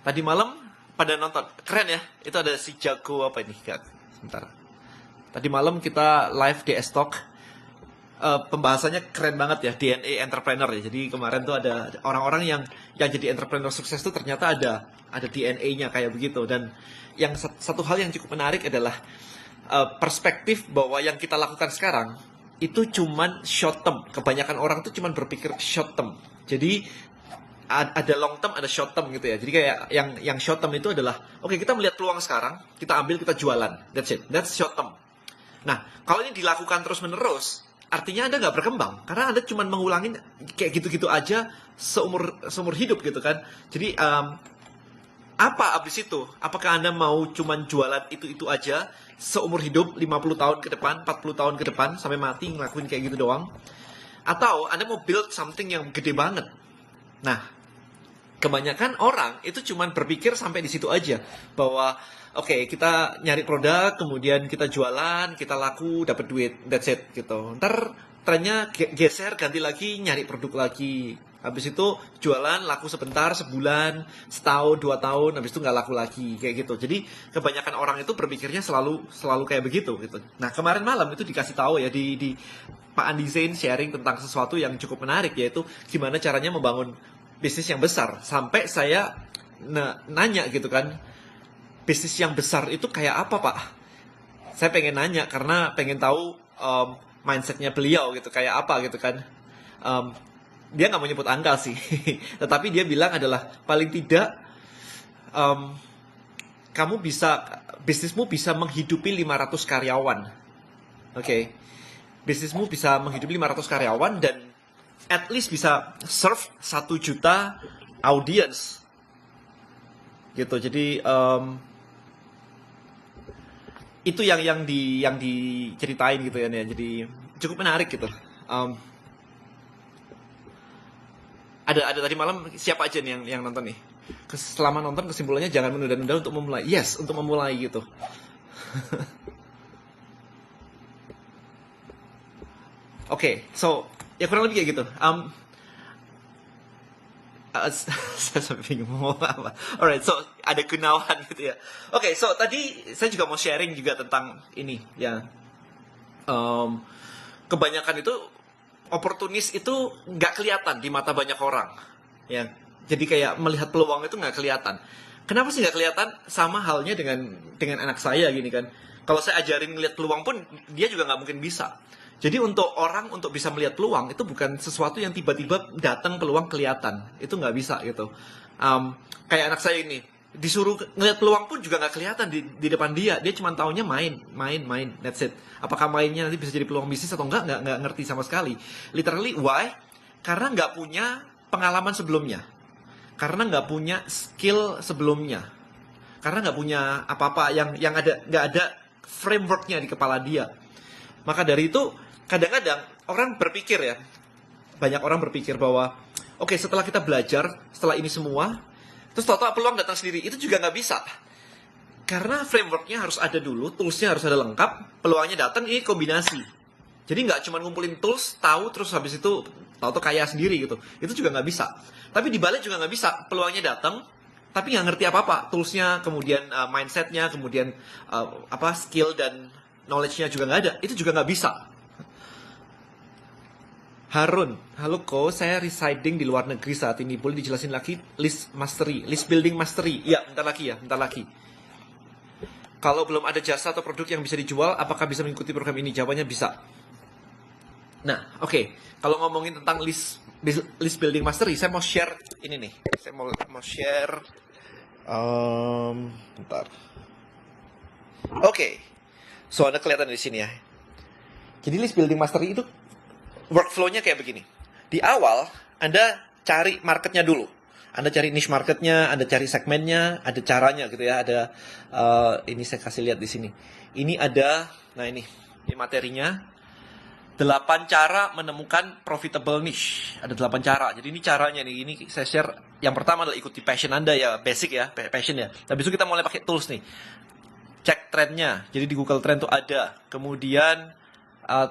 Tadi malam pada nonton, keren ya. Itu ada si jago apa ini? Kak? Sebentar. Tadi malam kita live di S-Talk. Pembahasannya keren banget ya, DNA entrepreneur ya. Jadi kemarin tuh ada orang-orang yang jadi entrepreneur sukses tuh ternyata ada DNA-nya kayak begitu. Dan yang satu hal yang cukup menarik adalah perspektif bahwa yang kita lakukan sekarang itu cuman short term. Kebanyakan orang tuh cuman berpikir short term. Jadi ada long term, ada short term gitu ya. Jadi kayak yang short term itu adalah oke, kita melihat peluang sekarang, kita ambil, kita jualan. That's it. That's short term. Nah, kalau ini dilakukan terus-menerus, artinya Anda nggak berkembang. Karena Anda cuma mengulangin kayak gitu-gitu aja seumur hidup gitu kan. Jadi, apa abis itu? Apakah Anda mau cuma jualan itu aja seumur hidup, 50 tahun ke depan, 40 tahun ke depan, sampai mati ngelakuin kayak gitu doang? Atau Anda mau build something yang gede banget? Nah, kebanyakan orang itu cuma berpikir sampai di situ aja. Bahwa oke, kita nyari produk, kemudian kita jualan, kita laku, dapat duit, that's it gitu. Ntar trennya geser, ganti lagi, nyari produk lagi. Habis itu jualan, laku sebentar, sebulan, setahun, 2 tahun, habis itu nggak laku lagi, kayak gitu. Jadi kebanyakan orang itu berpikirnya selalu kayak begitu gitu. Nah, kemarin malam itu dikasih tahu ya di Pak Andi Zain sharing tentang sesuatu yang cukup menarik, yaitu gimana caranya membangun bisnis yang besar. Sampai saya nanya gitu kan, bisnis yang besar itu kayak apa, Pak? Saya pengen nanya karena pengen tahu mindsetnya beliau gitu, kayak apa gitu kan. Dia nggak mau nyebut angka sih, tetapi dia bilang adalah paling tidak bisnismu bisa menghidupi 500 karyawan. Oke. Bisnismu bisa menghidupi 500 karyawan dan at least bisa serve 1 juta audience. Gitu. Jadi itu yang diceritain gitu ya. Jadi cukup menarik gitu. Ada tadi malam siapa aja nih yang nonton nih? Selama nonton kesimpulannya jangan menunda-nunda untuk memulai. Yes, untuk memulai gitu. Oke, so ya kurang lebih kayak gitu. Saya sampai bingung mau ngomong apa. Alright, so ada Gunawan gitu ya. Oke, so tadi saya juga mau sharing juga tentang ini ya. Kebanyakan itu oportunis itu nggak kelihatan di mata banyak orang. Ya, jadi kayak melihat peluang itu nggak kelihatan. Kenapa sih nggak kelihatan? Sama halnya dengan anak saya gini kan. Kalau saya ajarin ngelihat peluang pun dia juga nggak mungkin bisa. Jadi untuk bisa melihat peluang itu bukan sesuatu yang tiba-tiba datang peluang kelihatan. Itu nggak bisa gitu. Kayak anak saya ini disuruh ngelihat peluang pun juga nggak kelihatan di depan dia. Dia cuma taunya main. That's it. Apakah mainnya nanti bisa jadi peluang bisnis atau nggak ngerti sama sekali. Literally why? Karena nggak punya pengalaman sebelumnya. Karena nggak punya skill sebelumnya. Karena nggak punya apa-apa yang nggak ada frameworknya di kepala dia. Maka dari itu kadang-kadang orang berpikir ya, banyak orang berpikir bahwa oke, setelah kita belajar, setelah ini semua, terus tahu-tahu peluang datang sendiri, itu juga nggak bisa. Karena frameworknya harus ada dulu, toolsnya harus ada lengkap, peluangnya datang, ini kombinasi. Jadi nggak cuma ngumpulin tools, tahu, terus habis itu tahu-tahu kaya sendiri gitu. Itu juga nggak bisa. Tapi dibalik juga nggak bisa, peluangnya datang, tapi nggak ngerti apa-apa. Toolsnya, kemudian mindsetnya, kemudian skill dan knowledge-nya juga nggak ada. Itu juga nggak bisa. Harun, halo Ko, saya residing di luar negeri saat ini. Boleh dijelasin lagi list building mastery? Ya, bentar lagi. Kalau belum ada jasa atau produk yang bisa dijual, apakah bisa mengikuti program ini? Jawabannya bisa. Nah, oke. Kalau ngomongin tentang list building mastery, saya mau share ini nih. Saya mau share. Bentar. Oke. So, Anda kelihatan di sini ya. Jadi list building mastery itu workflow-nya kayak begini. Di awal, Anda cari marketnya dulu. Anda cari niche marketnya, Anda cari segmennya, ada caranya gitu ya. Ada, ini saya kasih lihat di sini. Ini ada, nah ini materinya. 8 cara menemukan profitable niche. Ada 8 cara. Jadi ini caranya nih. Ini saya share. Yang pertama adalah ikuti passion Anda ya. Basic ya, passion ya. Habis itu kita mulai pakai tools nih. Cek trendnya. Jadi di Google Trend tuh ada. Kemudian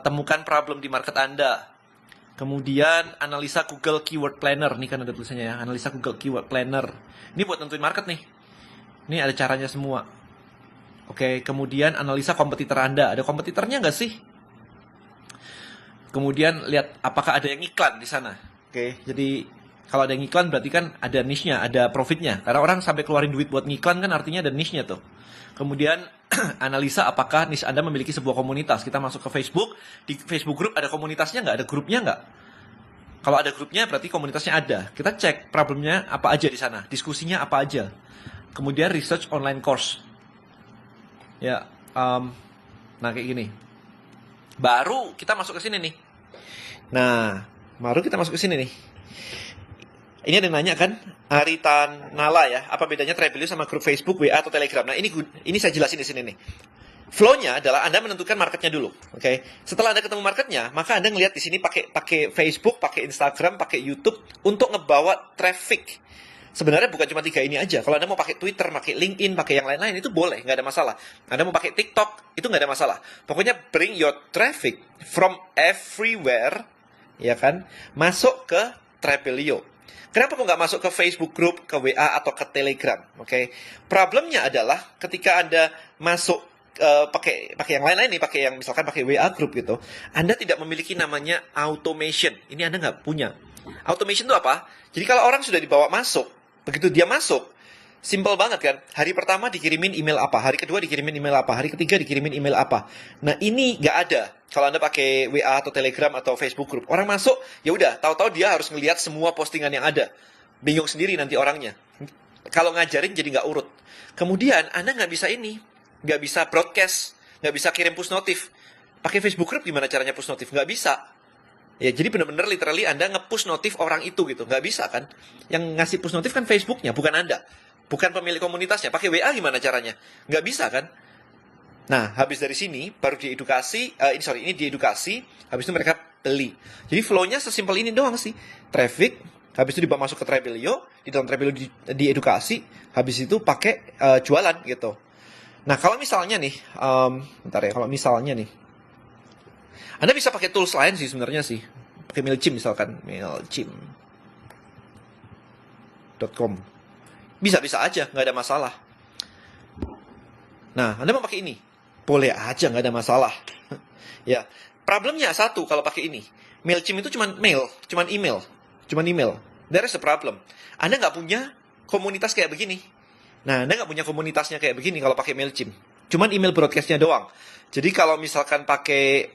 temukan problem di market Anda. Kemudian analisa Google Keyword Planner. Nih kan ada tulisannya ya, analisa Google Keyword Planner. Ini buat nentuin market nih. Ini ada caranya semua. Oke, kemudian analisa kompetitor Anda. Ada kompetitornya nggak sih? Kemudian lihat apakah ada yang iklan di sana. Oke, jadi kalau ada yang iklan berarti kan ada niche-nya, ada profitnya. Karena orang sampai keluarin duit buat ngiklan kan artinya ada niche-nya tuh. Kemudian analisa apakah niche Anda memiliki sebuah komunitas. Kita masuk ke Facebook, di Facebook group ada komunitasnya nggak? Ada grupnya nggak? Kalau ada grupnya berarti komunitasnya ada. Kita cek problemnya apa aja di sana, diskusinya apa aja. Kemudian research online course. Ya, nah kayak gini. Baru kita masuk ke sini nih. Nah, baru kita masuk ke sini nih. Ini ada yang nanya kan, Aritan Nala ya, apa bedanya Trebelio sama grup Facebook, WA atau Telegram? Nah, ini saya jelasin di sini nih. Flow-nya adalah Anda menentukan marketnya dulu, oke? Setelah Anda ketemu marketnya, maka Anda ngelihat di sini pakai Facebook, pakai Instagram, pakai YouTube untuk ngebawa traffic. Sebenarnya bukan cuma 3 ini aja. Kalau Anda mau pakai Twitter, pakai LinkedIn, pakai yang lain-lain, itu boleh, nggak ada masalah. Anda mau pakai TikTok, itu nggak ada masalah. Pokoknya bring your traffic from everywhere, ya kan? Masuk ke Trebelio. Kenapa kok nggak masuk ke Facebook group, ke WA, atau ke Telegram? Oke, problemnya adalah ketika Anda masuk pakai yang lain-lain nih, pakai yang misalkan pakai WA group gitu, Anda tidak memiliki namanya automation. Ini Anda nggak punya. Automation itu apa? Jadi kalau orang sudah dibawa masuk, begitu dia masuk, simple banget kan? Hari pertama dikirimin email apa, hari kedua dikirimin email apa, hari ketiga dikirimin email apa. Nah ini nggak ada. Kalau Anda pakai WA atau Telegram atau Facebook group, orang masuk, ya udah, tahu-tahu dia harus ngelihat semua postingan yang ada. Bingung sendiri nanti orangnya. Kalau ngajarin jadi nggak urut. Kemudian Anda nggak bisa ini, nggak bisa broadcast, nggak bisa kirim push notif. Pakai Facebook group gimana caranya push notif? Nggak bisa. Ya jadi benar-benar literally Anda nge-push notif orang itu gitu. Nggak bisa kan? Yang ngasih push notif kan Facebooknya, bukan Anda. Bukan pemilik komunitasnya. Pakai WA gimana caranya? Nggak bisa kan? Nah, habis dari sini, baru diedukasi, ini diedukasi, habis itu mereka beli. Jadi flow-nya sesimpel ini doang sih. Traffic, habis itu dibawa masuk ke Trebelio, di dalam Trebelio diedukasi, habis itu pakai jualan gitu. Nah, kalau misalnya nih, bentar ya, kalau misalnya nih, Anda bisa pakai tools lain sih sebenarnya sih. Pakai MailChimp misalkan, mailchimp.com. Bisa-bisa aja, nggak ada masalah. Nah, Anda mau pakai ini? Boleh aja, nggak ada masalah. Ya, problemnya satu kalau pakai ini. MailChimp itu cuma email. There is a problem. Anda nggak punya komunitas kayak begini. Nah, Anda nggak punya komunitasnya kayak begini kalau pakai MailChimp. Cuman email broadcastnya doang. Jadi kalau misalkan pakai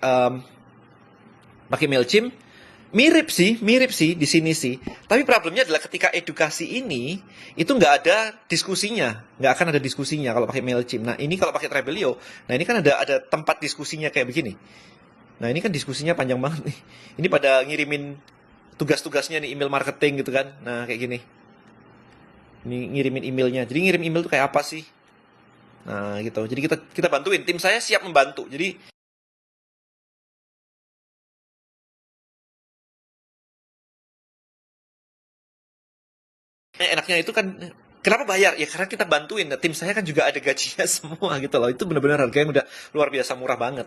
MailChimp, mirip sih di sini sih. Tapi problemnya adalah ketika edukasi ini, itu nggak ada diskusinya. Nggak akan ada diskusinya kalau pakai MailChimp. Nah, ini kalau pakai Trebelio, nah ini kan ada tempat diskusinya kayak begini. Nah, ini kan diskusinya panjang banget nih. Ini pada ngirimin tugas-tugasnya nih, email marketing gitu kan. Nah, kayak gini. Ini ngirimin emailnya. Jadi ngirim email tuh kayak apa sih? Nah, gitu. Jadi kita bantuin. Tim saya siap membantu. Jadi enaknya itu kan, kenapa bayar? Ya karena kita bantuin. Nah, tim saya kan juga ada gajinya semua gitu loh. Itu benar-benar harga yang udah luar biasa murah banget.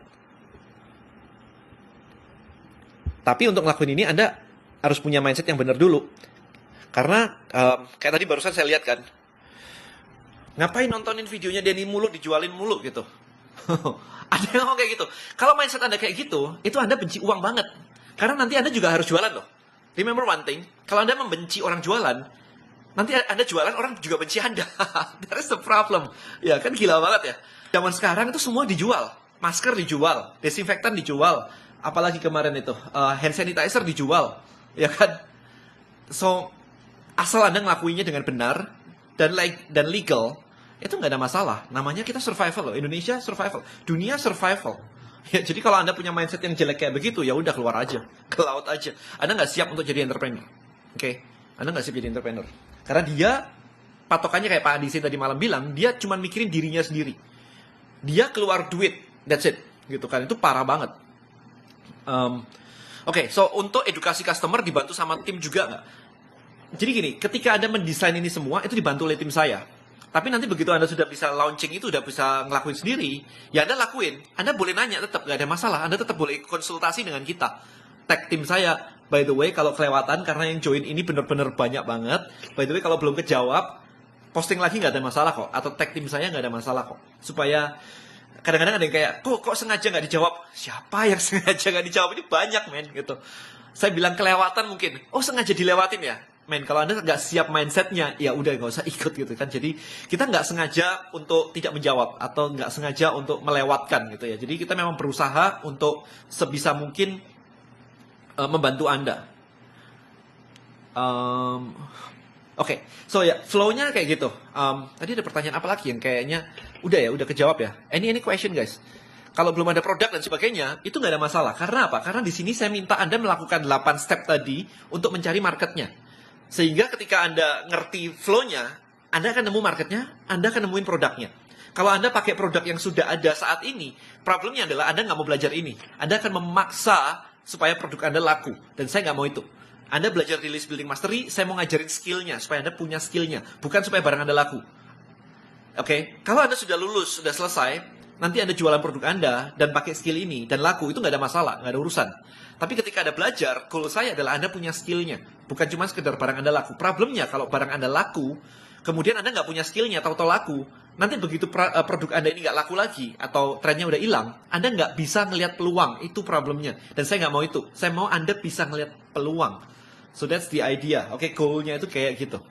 Tapi untuk ngelakuin ini Anda harus punya mindset yang benar dulu. Karena kayak tadi barusan saya lihat kan, ngapain nontonin videonya Denny mulu, dijualin mulu gitu. Ada yang ngomong kayak gitu. Kalau mindset Anda kayak gitu, itu Anda benci uang banget. Karena nanti Anda juga harus jualan loh. Remember one thing, kalau Anda membenci orang jualan, nanti Anda jualan, orang juga benci Anda. That is the problem. Ya kan gila banget ya. Zaman sekarang itu semua dijual. Masker dijual, desinfektan dijual. Apalagi kemarin itu, hand sanitizer dijual. Ya kan? So, asal Anda ngelakuinnya dengan benar dan legal, itu nggak ada masalah. Namanya kita survival loh. Indonesia survival. Dunia survival. Ya, jadi kalau Anda punya mindset yang jelek kayak begitu, ya udah keluar aja. Ke laut aja. Anda nggak siap untuk jadi entrepreneur. Oke? Anda nggak siap jadi entrepreneur. Karena dia, patokannya kayak Pak Adisi tadi malam bilang, dia cuma mikirin dirinya sendiri. Dia keluar duit. That's it. Gitu kan. Itu parah banget. Oke, so untuk edukasi customer dibantu sama tim juga nggak? Jadi gini, ketika Anda mendesain ini semua, itu dibantu oleh tim saya. Tapi nanti begitu Anda sudah bisa launching itu, udah bisa ngelakuin sendiri, ya Anda lakuin. Anda boleh nanya tetap, nggak ada masalah. Anda tetap boleh konsultasi dengan kita. Tag tim saya, By the way, kalau kelewatan karena yang join ini bener-bener banyak banget. By the way, kalau belum kejawab, posting lagi nggak ada masalah kok. Atau tag tim saya nggak ada masalah kok. Supaya kadang-kadang ada yang kayak, kok sengaja nggak dijawab? Siapa yang sengaja nggak dijawab? Ini banyak, men, gitu. Saya bilang kelewatan mungkin. Oh, sengaja dilewatin ya? Men, kalau Anda nggak siap mindsetnya, ya udah nggak usah ikut gitu kan. Jadi kita nggak sengaja untuk tidak menjawab atau nggak sengaja untuk melewatkan gitu ya. Jadi kita memang berusaha untuk sebisa mungkin membantu Anda. Oke, so ya, flow-nya kayak gitu. Tadi ada pertanyaan apa lagi yang kayaknya udah kejawab ya. Any question guys? Kalau belum ada produk dan sebagainya, itu nggak ada masalah. Karena apa? Karena di sini saya minta Anda melakukan 8 step tadi untuk mencari marketnya. Sehingga ketika Anda ngerti flow-nya, Anda akan nemu marketnya, Anda akan nemuin produknya. Kalau Anda pakai produk yang sudah ada saat ini, problemnya adalah Anda nggak mau belajar ini. Anda akan memaksa supaya produk Anda laku. Dan saya nggak mau itu. Anda belajar di list building mastery, saya mau ngajarin skillnya, supaya Anda punya skillnya. Bukan supaya barang Anda laku. Oke, kalau Anda sudah lulus, sudah selesai, nanti Anda jualan produk Anda, dan pakai skill ini, dan laku, itu nggak ada masalah, nggak ada urusan. Tapi ketika Anda belajar, goal saya adalah Anda punya skillnya. Bukan cuma sekedar barang Anda laku. Problemnya, kalau barang Anda laku, kemudian Anda nggak punya skillnya, tahu-tahu laku, nanti begitu produk Anda ini nggak laku lagi, atau trennya udah hilang, Anda nggak bisa ngelihat peluang. Itu problemnya. Dan saya nggak mau itu. Saya mau Anda bisa ngelihat peluang. So that's the idea. Oke, goalnya itu kayak gitu.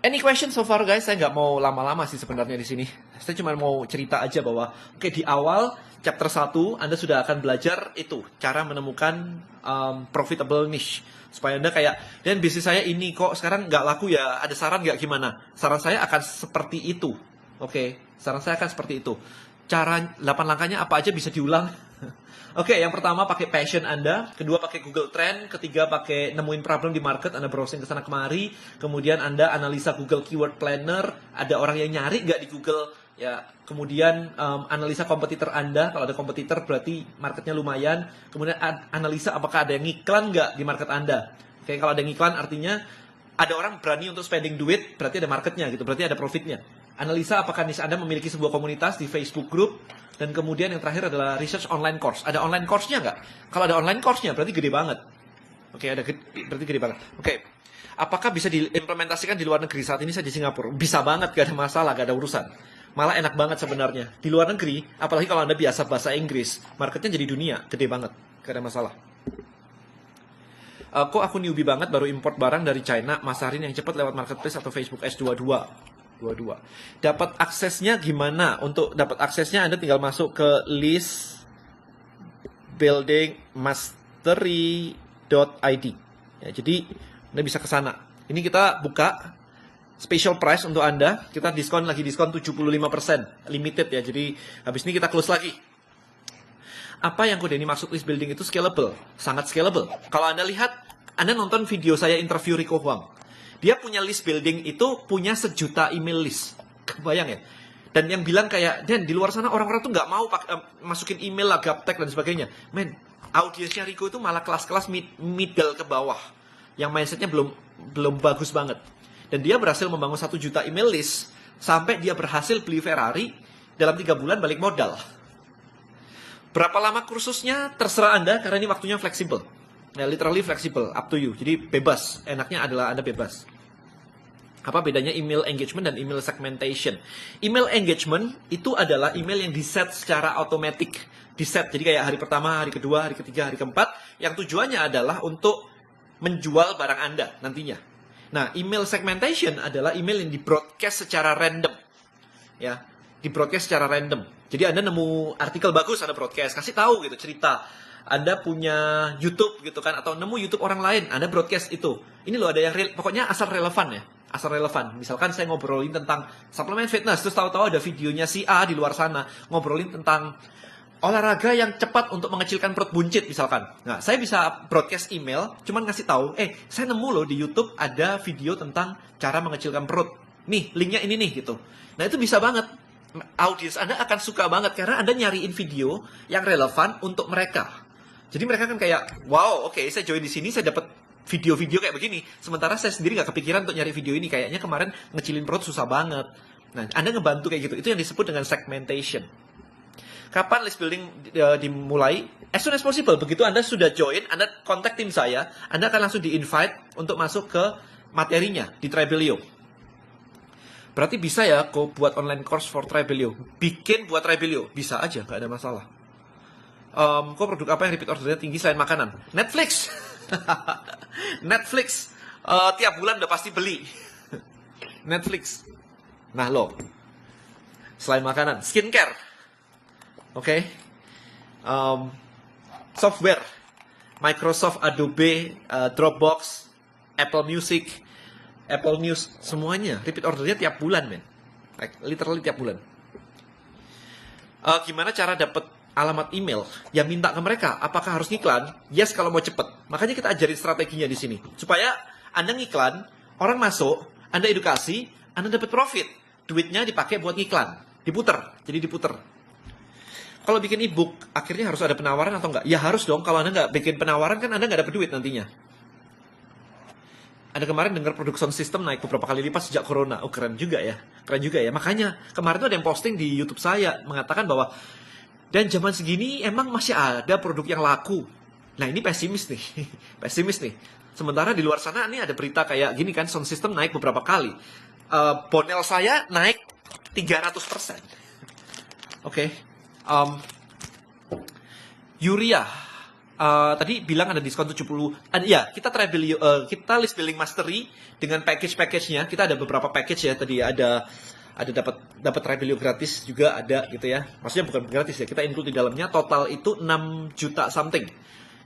Any question so far guys? Saya nggak mau lama-lama sih sebenarnya di sini. Saya cuma mau cerita aja bahwa, oke, di awal chapter 1 Anda sudah akan belajar itu, cara menemukan profitable niche. Supaya Anda kayak, dan bisnis saya ini kok sekarang nggak laku ya, ada saran nggak gimana? Saran saya akan seperti itu. Oke, saran saya akan seperti itu. Cara 8 langkahnya apa aja bisa diulang. Oke, yang pertama pakai passion Anda, kedua pakai Google Trend, ketiga pakai nemuin problem di market, Anda browsing ke sana kemari, kemudian Anda analisa Google Keyword Planner, ada orang yang nyari nggak di Google, ya, kemudian analisa kompetitor Anda, kalau ada kompetitor berarti marketnya lumayan, kemudian analisa apakah ada yang iklan nggak di market Anda. Oke, kalau ada yang iklan artinya ada orang berani untuk spending duit, berarti ada marketnya gitu, berarti ada profitnya. Analisa apakah niche Anda memiliki sebuah komunitas di Facebook group. Dan kemudian yang terakhir adalah research online course. Ada online course-nya nggak? Kalau ada online course-nya berarti gede banget. Oke, berarti gede banget. Oke, apakah bisa diimplementasikan di luar negeri? Saat ini saya di Singapura. Bisa banget, gak ada masalah, gak ada urusan. Malah enak banget sebenarnya. Di luar negeri, apalagi kalau Anda biasa bahasa Inggris, marketnya jadi dunia, gede banget. Gak ada masalah. Kok aku newbie banget baru import barang dari China, masarin yang cepat lewat marketplace atau Facebook S22? Dapat aksesnya gimana? Untuk dapat aksesnya Anda tinggal masuk ke list building mastery.id. Ya, jadi Anda bisa ke sana. Ini kita buka special price untuk Anda. Kita diskon 75%, limited ya. Jadi habis ini kita close lagi. Apa yang Kodeni maksud list building itu scalable? Sangat scalable. Kalau Anda lihat, Anda nonton video saya interview Rico Huang. Dia punya list building itu punya 1 juta email list. Kebayang ya? Dan yang bilang kayak, Dan, di luar sana orang-orang tuh nggak mau masukin email lah, gaptek dan sebagainya. Men, audiensnya Rico itu malah kelas-kelas middle ke bawah. Yang mindsetnya belum bagus banget. Dan dia berhasil membangun 1 juta email list, sampai dia berhasil beli Ferrari, dalam 3 bulan balik modal. Berapa lama kursusnya? Terserah Anda, karena ini waktunya fleksibel. Ya, literally flexible, up to you. Jadi bebas, enaknya adalah Anda bebas. Apa bedanya email engagement dan email segmentation? Email engagement itu adalah email yang di-set secara otomatis. Di-set, jadi kayak hari pertama, hari kedua, hari ketiga, hari keempat. Yang tujuannya adalah untuk menjual barang Anda nantinya. Nah, email segmentation adalah email yang di-broadcast secara random. Ya, di-broadcast secara random. Jadi Anda nemu artikel bagus, Anda broadcast. Kasih tahu gitu, cerita. Anda punya YouTube gitu kan, atau nemu YouTube orang lain, Anda broadcast itu. Ini loh ada yang pokoknya asal relevan ya, asal relevan. Misalkan saya ngobrolin tentang suplemen fitness, terus tahu-tahu ada videonya si A di luar sana ngobrolin tentang olahraga yang cepat untuk mengecilkan perut buncit misalkan. Nah, saya bisa broadcast email, cuman ngasih tahu, saya nemu loh di YouTube ada video tentang cara mengecilkan perut. Nih, linknya ini nih gitu. Nah, itu bisa banget. Audiens Anda akan suka banget karena Anda nyariin video yang relevan untuk mereka. Jadi mereka kan kayak, wow, oke, saya join di sini, saya dapat video-video kayak begini. Sementara saya sendiri nggak kepikiran untuk nyari video ini. Kayaknya kemarin ngecilin perut susah banget. Nah, Anda ngebantu kayak gitu. Itu yang disebut dengan segmentation. Kapan list building dimulai? As soon as possible. Begitu Anda sudah join, Anda kontak tim saya, Anda akan langsung di-invite untuk masuk ke materinya di Tribelio. Berarti bisa ya kok buat online course for Tribelio. Bikin buat Tribelio. Bisa aja, nggak ada masalah. Kok produk apa yang repeat ordernya tinggi selain makanan? Netflix. Netflix. Tiap bulan udah pasti beli. Netflix. Nah lo, selain makanan, skincare. Oke. Software. Microsoft, Adobe, Dropbox, Apple Music, Apple News, semuanya repeat ordernya tiap bulan, men. Like, literally tiap bulan. Gimana cara dapat alamat email yang minta ke mereka? Apakah harus ngiklan? Yes, kalau mau cepet. Makanya kita ajarin strateginya di sini. Supaya Anda ngiklan, orang masuk, Anda edukasi, Anda dapat profit. Duitnya dipakai buat ngiklan. Diputer. Jadi diputer. Kalau bikin ebook, akhirnya harus ada penawaran atau enggak? Ya harus dong. Kalau Anda nggak bikin penawaran, kan Anda nggak dapat duit nantinya. Ada kemarin dengar produk sound system naik beberapa kali lipat sejak corona. Oh, keren juga ya. Keren juga ya. Makanya kemarin tuh ada yang posting di YouTube saya mengatakan bahwa dan zaman segini emang masih ada produk yang laku. Nah, ini pesimis nih. Pesimis nih. Sementara di luar sana nih ada berita kayak gini kan, sound system naik beberapa kali. Bonel saya naik 300%. Oke. Yuria. Tadi bilang ada diskon 70. Ya, kita Tribelio, kita list building mastery dengan package-package-nya. Kita ada beberapa package ya. Tadi ada dapat Tribelio gratis juga ada gitu ya. Maksudnya bukan gratis ya. Kita include di dalamnya total itu 6 juta something.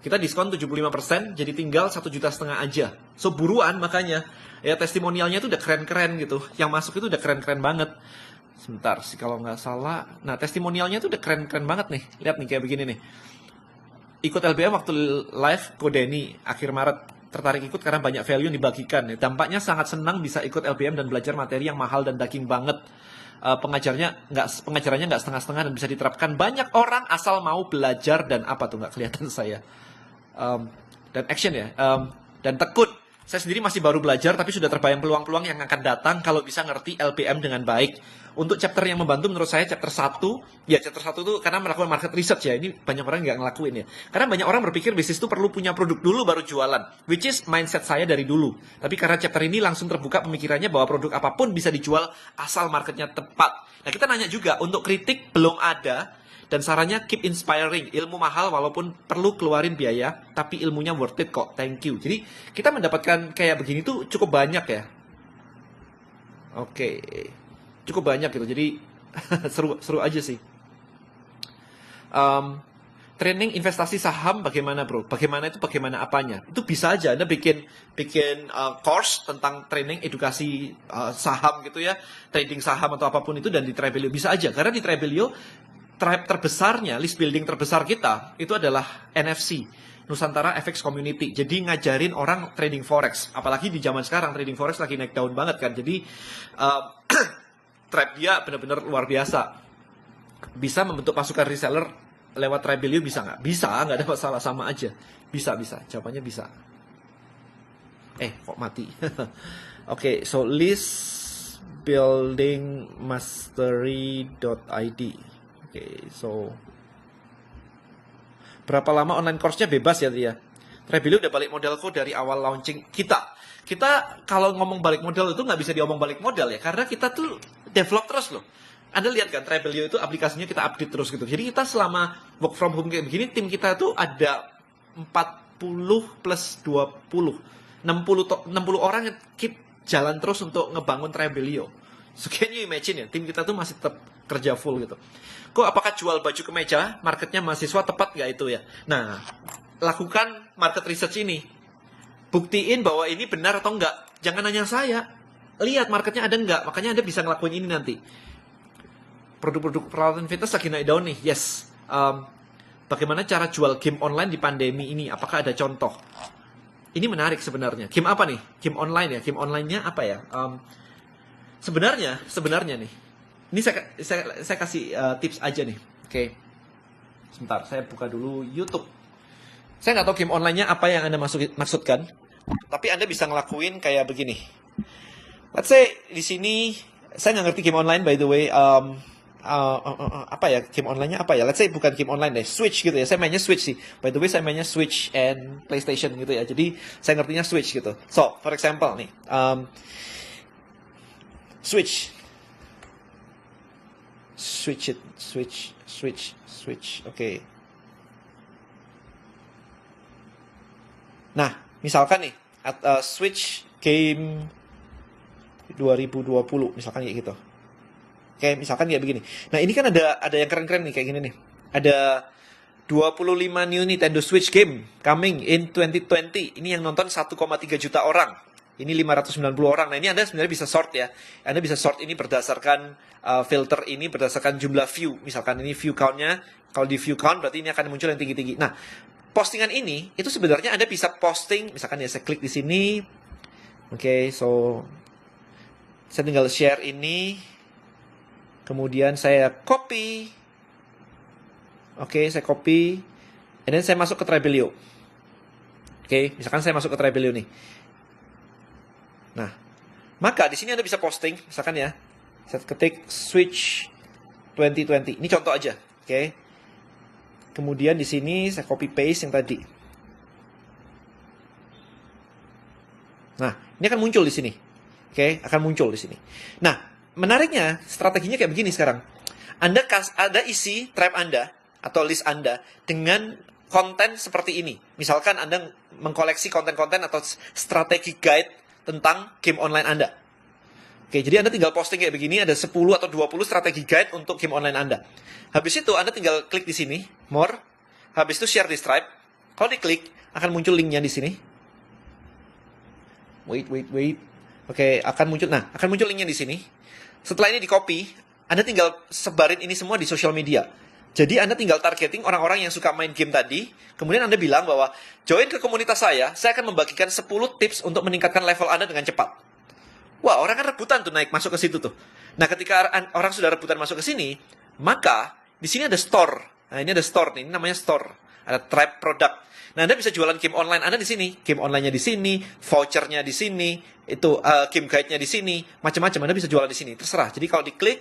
Kita diskon 75%, jadi tinggal 1,5 juta aja. So buruan makanya. Ya testimonialnya itu udah keren-keren gitu. Yang masuk itu udah keren-keren banget. Sebentar sih kalau nggak salah. Nah, testimonialnya itu udah keren-keren banget nih. Lihat nih kayak begini nih. Ikut LBM waktu live Kodeni akhir Maret. Tertarik ikut karena banyak value yang dibagikan. Dampaknya sangat senang bisa ikut LBM dan belajar materi yang mahal dan daging banget. Pengajarannya nggak setengah-setengah dan bisa diterapkan banyak orang asal mau belajar dan apa tuh nggak kelihatan saya. Dan action ya. Dan tekun. Saya sendiri masih baru belajar tapi sudah terbayang peluang-peluang yang akan datang kalau bisa ngerti LPM dengan baik. Untuk chapter yang membantu menurut saya chapter 1, ya chapter 1 itu karena melakukan market research ya. Ini banyak orang nggak ngelakuin ya. Karena banyak orang berpikir bisnis itu perlu punya produk dulu baru jualan. Which is mindset saya dari dulu. Tapi karena chapter ini langsung terbuka pemikirannya bahwa produk apapun bisa dijual asal marketnya tepat. Nah kita nanya juga, untuk kritik belum ada. Dan sarannya keep inspiring. Ilmu mahal walaupun perlu keluarin biaya, tapi ilmunya worth it kok. Thank you. Jadi kita mendapatkan kayak begini tuh cukup banyak ya. Oke. Cukup banyak gitu. Jadi seru aja sih. Training investasi saham bagaimana bro? Bagaimana itu bagaimana apanya? Itu bisa aja Anda bikin course tentang training edukasi saham gitu ya. Trading saham atau apapun itu dan di Tribelio bisa aja. Karena di Tribelio tribe terbesarnya, list building terbesar kita, itu adalah NFC, Nusantara FX Community. Jadi ngajarin orang trading forex. Apalagi di zaman sekarang, trading forex lagi naik daun banget kan. Jadi, tribe dia benar-benar luar biasa. Bisa membentuk pasukan reseller lewat Tribelio bisa nggak? Bisa, nggak ada masalah, sama aja. Bisa. Jawabannya bisa. Kok mati? Oke, so listbuildingmastery.id. Oke, so berapa lama online course-nya bebas ya dia? Tribelio udah balik modalku dari awal launching kita. Kita kalau ngomong balik modal itu nggak bisa diomong balik modal ya, karena kita tuh develop terus loh. Anda lihat kan Tribelio itu aplikasinya kita update terus gitu. Jadi kita selama work from home kayak begini, tim kita tuh ada 40 plus 20. 60 orang yang keep jalan terus untuk ngebangun Tribelio. So can you imagine ya, tim kita tuh masih tetap kerja full gitu. Kok apakah jual baju kemeja, marketnya mahasiswa tepat nggak itu ya? Nah, lakukan market research ini. Buktiin bahwa ini benar atau enggak. Jangan nanya saya. Lihat marketnya ada enggak. Makanya Anda bisa ngelakuin ini nanti. Produk-produk peralatan fitness lagi naik daun nih. Yes. Bagaimana cara jual game online di pandemi ini? Apakah ada contoh? Ini menarik sebenarnya. Game apa nih? Game online ya. Game online-nya apa ya? Sebenarnya nih. Ini saya kasih tips aja nih. Oke. Sebentar, saya buka dulu YouTube. Saya nggak tahu game online-nya apa yang Anda maksudkan. Tapi Anda bisa ngelakuin kayak begini. Let's say di sini saya nggak ngerti game online by the way. apa ya, game online-nya apa ya? Let's say bukan game online deh, Switch gitu ya. Saya mainnya Switch sih. By the way, saya mainnya Switch and PlayStation gitu ya. Jadi saya ngertinya Switch gitu. So, for example nih, Switch, Switch. Oke. Nah, misalkan nih, Switch game 2020, misalkan kayak gitu. Oke, misalkan kayak begini. Nah, ini kan ada yang keren-keren nih kayak gini nih. Ada 25 new Nintendo Switch game coming in 2020. Ini yang nonton 1,3 juta orang. Ini 590 orang. Nah, ini Anda sebenarnya bisa sort ya. Anda bisa sort ini berdasarkan filter ini berdasarkan jumlah view. Misalkan ini view count-nya. Kalau di view count berarti ini akan muncul yang tinggi-tinggi. Nah, postingan ini itu sebenarnya Anda bisa posting. Misalkan ya saya klik di sini. Oke, so saya tinggal share ini. Kemudian saya copy. Oke, saya copy. And then saya masuk ke Trebelio. Oke, misalkan saya masuk ke Trebelio nih. Nah, maka di sini Anda bisa posting, misalkan ya. Saya ketik Switch 2020. Ini contoh aja, oke. Kemudian di sini saya copy paste yang tadi. Nah, ini akan muncul di sini. Oke, akan muncul di sini. Nah, menariknya, strateginya kayak begini sekarang. Anda isi tribe Anda atau list Anda dengan konten seperti ini. Misalkan Anda mengkoleksi konten-konten atau strategi guide tentang game online Anda. Oke, jadi Anda tinggal posting kayak begini, ada 10 atau 20 strategi guide untuk game online Anda. Habis itu Anda tinggal klik di sini, more. Habis itu share this tribe. Kalau diklik, akan muncul linknya di sini. Wait. Oke, akan muncul linknya di sini. Setelah ini di copy, Anda tinggal sebarin ini semua di social media. Jadi Anda tinggal targeting orang-orang yang suka main game tadi, kemudian Anda bilang bahwa join ke komunitas saya akan membagikan 10 tips untuk meningkatkan level Anda dengan cepat. Wah, orang kan rebutan tuh naik masuk ke situ tuh. Nah, ketika orang sudah rebutan masuk ke sini, maka di sini ada store. Nah, ini ada store nih, ini namanya store. Ada tribe product. Nah, Anda bisa jualan game online Anda di sini. Game online-nya di sini, voucher-nya di sini, itu game guide-nya di sini, macam-macam Anda bisa jualan di sini. Terserah. Jadi kalau diklik,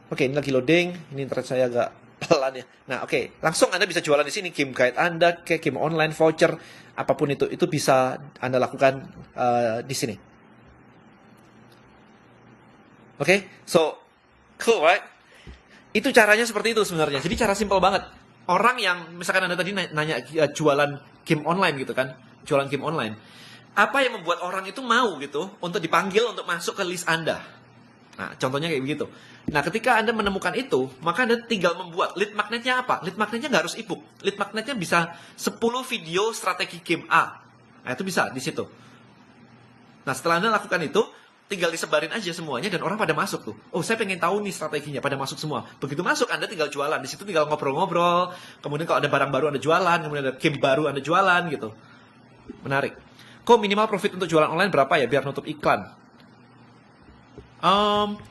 oke, ini lagi loading. Ini internet saya agak pelan ya. Nah, oke, langsung Anda bisa jualan di sini. Game guide Anda, kayak game online, voucher, apapun itu bisa Anda lakukan di sini. Oke, so cool, right? Itu caranya seperti itu sebenarnya. Jadi cara simple banget. Orang yang, misalkan Anda tadi nanya jualan game online gitu kan, jualan game online. Apa yang membuat orang itu mau gitu untuk dipanggil untuk masuk ke list Anda? Nah, contohnya kayak begitu. Nah, ketika Anda menemukan itu, maka Anda tinggal membuat lead magnetnya apa? Lead magnetnya nggak harus ebook. Lead magnetnya bisa 10 video strategi game A. Nah, itu bisa di situ. Nah, setelah Anda lakukan itu, tinggal disebarin aja semuanya dan orang pada masuk tuh. Oh, saya pengen tahu nih strateginya, pada masuk semua. Begitu masuk, Anda tinggal jualan. Di situ tinggal ngobrol-ngobrol. Kemudian kalau ada barang baru Anda jualan, kemudian ada game baru Anda jualan gitu. Menarik. Kok minimal profit untuk jualan online berapa ya biar nutup iklan?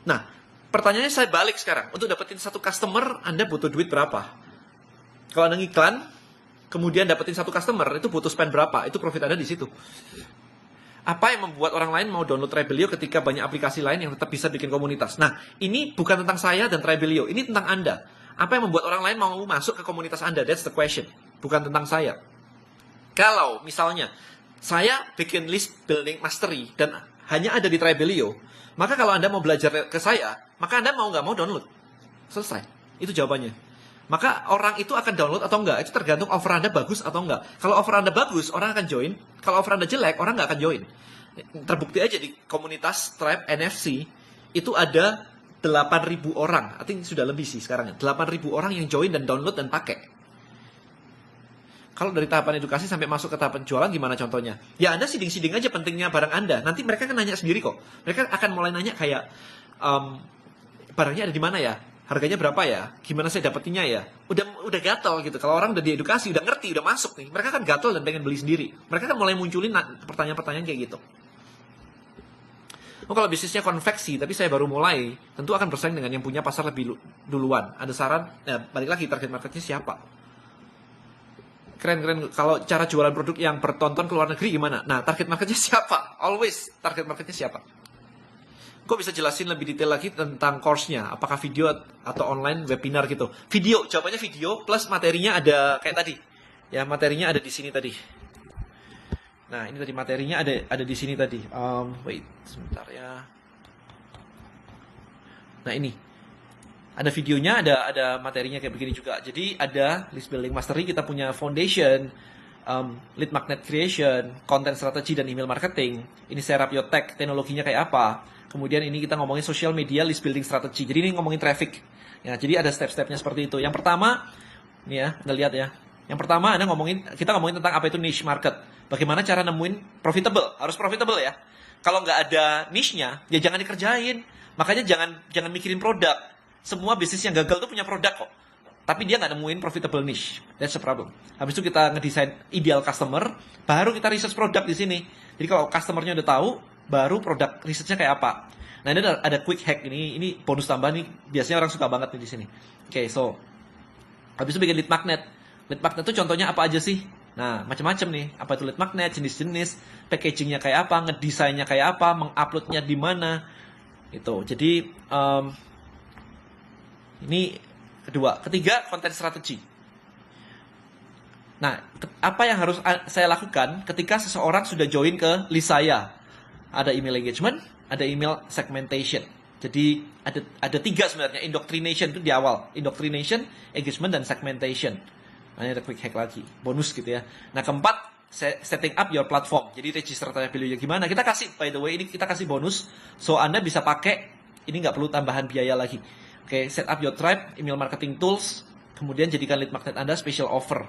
Nah, pertanyaannya saya balik sekarang. Untuk dapetin satu customer, Anda butuh duit berapa? Kalau Anda ngiklan, kemudian dapetin satu customer, itu butuh spend berapa? Itu profit Anda di situ. Apa yang membuat orang lain mau download Trebelio ketika banyak aplikasi lain yang tetap bisa bikin komunitas? Nah, ini bukan tentang saya dan Trebelio, ini tentang Anda. Apa yang membuat orang lain mau masuk ke komunitas Anda? That's the question. Bukan tentang saya. Kalau misalnya saya bikin list building mastery dan hanya ada di Trebelio, maka kalau Anda mau belajar ke saya, maka Anda mau nggak mau download. Selesai. Itu jawabannya. Maka orang itu akan download atau enggak, itu tergantung offer Anda bagus atau enggak. Kalau offer Anda bagus, orang akan join. Kalau offer Anda jelek, orang nggak akan join. Terbukti aja di komunitas Tribe NFC, itu ada 8.000 orang. I think sudah lebih sih sekarang. 8.000 orang yang join dan download dan pakai. Kalau dari tahapan edukasi sampai masuk ke tahapan jualan, gimana contohnya? Ya Anda siding-siding aja pentingnya barang Anda. Nanti mereka kan nanya sendiri kok. Mereka akan mulai nanya kayak, barangnya ada di mana ya? Harganya berapa ya? Gimana saya dapetinnya ya? Udah gatel gitu. Kalau orang udah diedukasi, udah ngerti, udah masuk nih. Mereka kan gatel dan pengen beli sendiri. Mereka kan mulai munculin pertanyaan-pertanyaan kayak gitu. Oh, kalau bisnisnya konveksi, tapi saya baru mulai, tentu akan bersaing dengan yang punya pasar lebih duluan. Ada saran? Ya, balik lagi target marketnya siapa? Keren. Kalau cara jualan produk yang bertonton ke luar negeri gimana? Nah, target marketnya siapa? Always target marketnya siapa? Kok bisa jelasin lebih detail lagi tentang course-nya? Apakah video atau online webinar gitu? Video, jawabannya video plus materinya ada kayak tadi. Ya, materinya ada di sini tadi. Nah, ini tadi materinya ada di sini tadi. Wait, sebentar ya. Nah, ini. Ada videonya, ada materinya kayak begini juga. Jadi ada list building mastery, kita punya foundation, lead magnet creation, content strategy dan email marketing. Ini serap your tech, teknologinya kayak apa. Kemudian ini kita ngomongin social media list building strategy. Jadi ini ngomongin traffic. Ya, jadi ada step-stepnya seperti itu. Yang pertama, ini ya, Anda lihat ya. Yang pertama kita ngomongin tentang apa itu niche market. Bagaimana cara nemuin profitable. Harus profitable ya. Kalau nggak ada niche-nya, ya jangan dikerjain. Makanya jangan mikirin produk. Semua bisnis yang gagal tuh punya produk kok. Tapi dia nggak nemuin profitable niche. That's the problem. Habis itu kita ngedesain ideal customer, baru kita research produk di sini. Jadi kalau customernya udah tahu, baru produk researchnya kayak apa. Nah, ini ada quick hack ini bonus tambahan nih. Biasanya orang suka banget nih di sini. Oke, so habis itu bikin lead magnet. Lead magnet itu contohnya apa aja sih? Nah, macam-macam nih. Apa itu lead magnet, jenis-jenis, packagingnya kayak apa, ngedesainnya kayak apa, menguploadnya di mana. Itu. Jadi ini kedua. Ketiga, content strategy. Nah, apa yang harus saya lakukan ketika seseorang sudah join ke list saya? Ada email engagement, ada email segmentation. Jadi ada tiga sebenarnya, indoctrination itu di awal. Indoctrination, engagement, dan segmentation. Nah, ini ada quick hack lagi, bonus gitu ya. Nah, keempat, setting up your platform. Jadi register value-nya gimana? Kita kasih, by the way, ini kita kasih bonus. So, Anda bisa pakai, ini nggak perlu tambahan biaya lagi. Oke, set up your tribe, email marketing tools, kemudian jadikan lead magnet Anda special offer.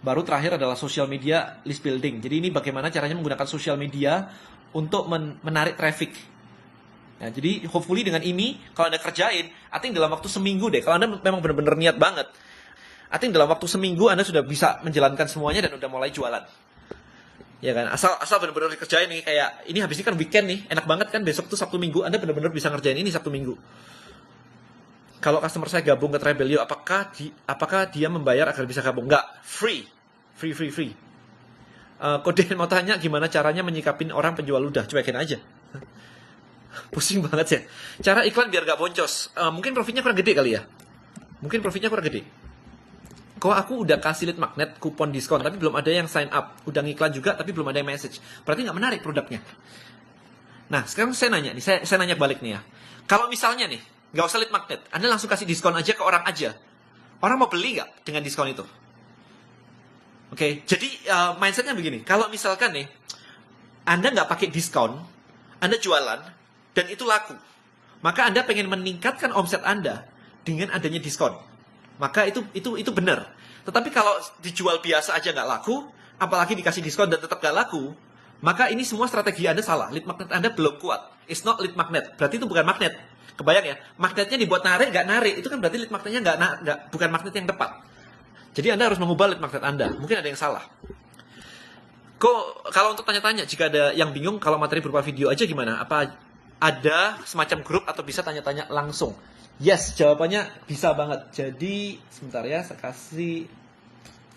Baru terakhir adalah social media list building. Jadi ini bagaimana caranya menggunakan social media untuk menarik traffic. Nah, jadi hopefully dengan ini, kalau Anda kerjain, I think dalam waktu seminggu deh, kalau Anda memang benar-benar niat banget, I think dalam waktu seminggu Anda sudah bisa menjalankan semuanya dan udah mulai jualan. Ya kan, asal benar-benar dikerjain nih, kayak ini habis ini kan weekend nih, enak banget kan, besok tuh Sabtu Minggu, Anda benar-benar bisa ngerjain ini Sabtu Minggu. Kalau customer saya gabung ke Tribelio, apakah dia membayar agar bisa gabung? Enggak, free. Kode mau tanya gimana caranya menyikapin orang penjual ludah, cuekin aja. Pusing banget ya. Cara iklan biar gak boncos. Mungkin profitnya kurang gede kali ya. Kok aku udah kasih lead magnet kupon diskon, tapi belum ada yang sign up. Udah ngiklan juga, tapi belum ada yang message. Berarti nggak menarik produknya. Nah, sekarang saya nanya nih, saya nanya balik nih ya. Kalau misalnya nih, nggak usah lead magnet, Anda langsung kasih diskon aja ke orang aja. Orang mau beli nggak dengan diskon itu? Oke, jadi mindsetnya begini. Kalau misalkan nih, Anda nggak pakai diskon, Anda jualan, dan itu laku. Maka Anda pengen meningkatkan omset Anda dengan adanya diskon. Maka itu benar. Tetapi kalau dijual biasa aja nggak laku, apalagi dikasih diskon dan tetap nggak laku, maka ini semua strategi Anda salah. Lead magnet Anda belum kuat. It's not lead magnet. Berarti itu bukan magnet. Kebayang ya? Magnetnya dibuat narik, nggak narik. Itu kan berarti lead magnetnya bukan magnet yang tepat. Jadi Anda harus mengubah lead magnet Anda. Mungkin ada yang salah. Kalau untuk tanya-tanya, jika ada yang bingung, kalau materi berupa video aja gimana? Apa ada semacam grup atau bisa tanya-tanya langsung? Yes, jawabannya bisa banget. Jadi, sebentar ya, saya kasih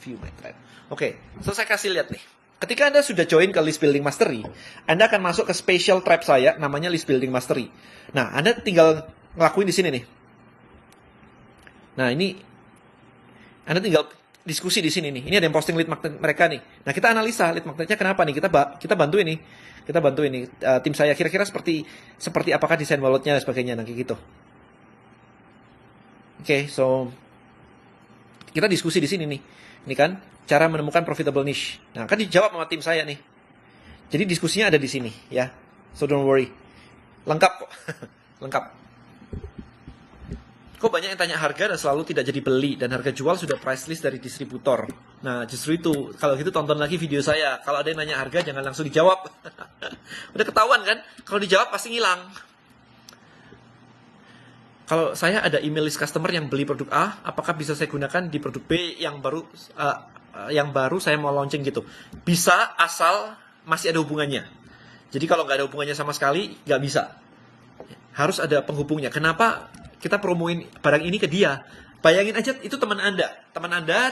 view my tribe. Oke, so saya kasih lihat nih. Ketika Anda sudah join ke list building mastery, Anda akan masuk ke special tribe saya, namanya list building mastery. Nah, Anda tinggal ngelakuin di sini nih. Nah, ini Anda tinggal diskusi di sini nih. Ini ada yang posting lead magnet mereka nih. Nah, kita analisa lead magnetnya kenapa nih. Kita bantu ini. Tim saya kira-kira seperti apakah desain walletnya dan sebagainya, nah kayak gitu. Oke, so kita diskusi di sini nih. Ini kan cara menemukan profitable niche. Nah, kan dijawab sama tim saya nih. Jadi diskusinya ada di sini ya. So don't worry. Lengkap kok. Lengkap. Kok banyak yang tanya harga dan selalu tidak jadi beli, dan harga jual sudah price list dari distributor. Nah, justru itu. Kalau gitu tonton lagi video saya. Kalau ada yang nanya harga jangan langsung dijawab. Udah ketahuan kan? Kalau dijawab pasti ngilang. Kalau saya ada email list customer yang beli produk A, apakah bisa saya gunakan di produk B yang baru saya mau launching gitu? Bisa, asal masih ada hubungannya. Jadi kalau nggak ada hubungannya sama sekali, nggak bisa. Harus ada penghubungnya. Kenapa kita promoin barang ini ke dia? Bayangin aja itu teman Anda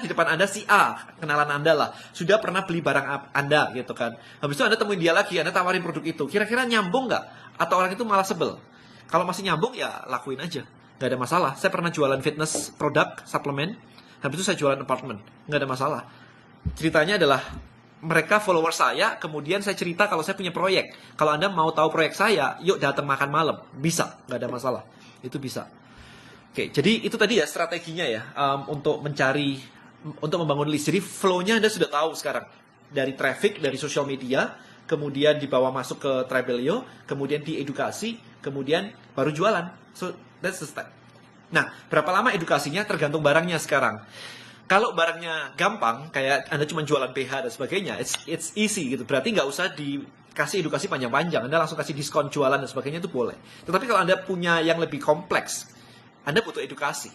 di depan Anda si A, kenalan Anda lah, sudah pernah beli barang Anda gitu kan. Habis itu Anda temuin dia lagi, Anda tawarin produk itu. Kira-kira nyambung nggak? Atau orang itu malah sebel? Kalau masih nyambung ya lakuin aja, nggak ada masalah. Saya pernah jualan fitness produk, suplemen, habis itu saya jualan apartemen, nggak ada masalah. Ceritanya adalah mereka follower saya, kemudian saya cerita kalau saya punya proyek. Kalau Anda mau tahu proyek saya, yuk datang makan malam, bisa, nggak ada masalah, itu bisa. Oke, jadi itu tadi ya strateginya ya, untuk membangun list. Jadi flow-nya Anda sudah tahu sekarang. Dari traffic, dari social media, kemudian dibawa masuk ke Tribelio, kemudian diedukasi, kemudian baru jualan. So, that's the step. Nah, berapa lama edukasinya tergantung barangnya sekarang. Kalau barangnya gampang, kayak Anda cuma jualan BH dan sebagainya, it's easy gitu. Berarti nggak usah dikasih edukasi panjang-panjang. Anda langsung kasih diskon jualan dan sebagainya itu boleh. Tetapi kalau Anda punya yang lebih kompleks, Anda butuh edukasi.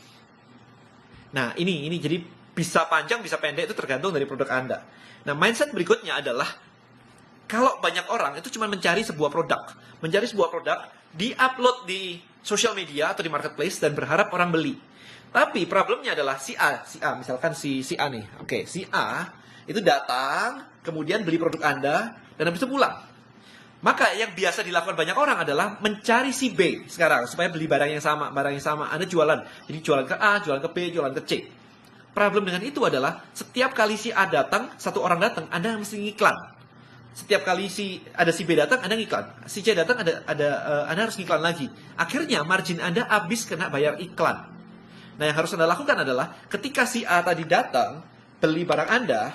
Nah, ini jadi bisa panjang, bisa pendek, itu tergantung dari produk Anda. Nah, mindset berikutnya adalah kalau banyak orang itu cuma mencari sebuah produk, di-upload di social media atau di marketplace dan berharap orang beli. Tapi problemnya adalah si A misalkan si A nih. Oke, si A itu datang, kemudian beli produk Anda dan habis itu pulang. Maka yang biasa dilakukan banyak orang adalah mencari si B sekarang supaya beli barang yang sama. Anda jualan. Jadi jualan ke A, jualan ke B, jualan ke C. Problem dengan itu adalah setiap kali si A datang, satu orang datang, Anda mesti ngiklan. Setiap kali ada si B datang, Anda ngiklan. Si C datang, Anda harus ngiklan lagi. Akhirnya margin Anda habis kena bayar iklan. Nah, yang harus Anda lakukan adalah ketika si A tadi datang, beli barang Anda,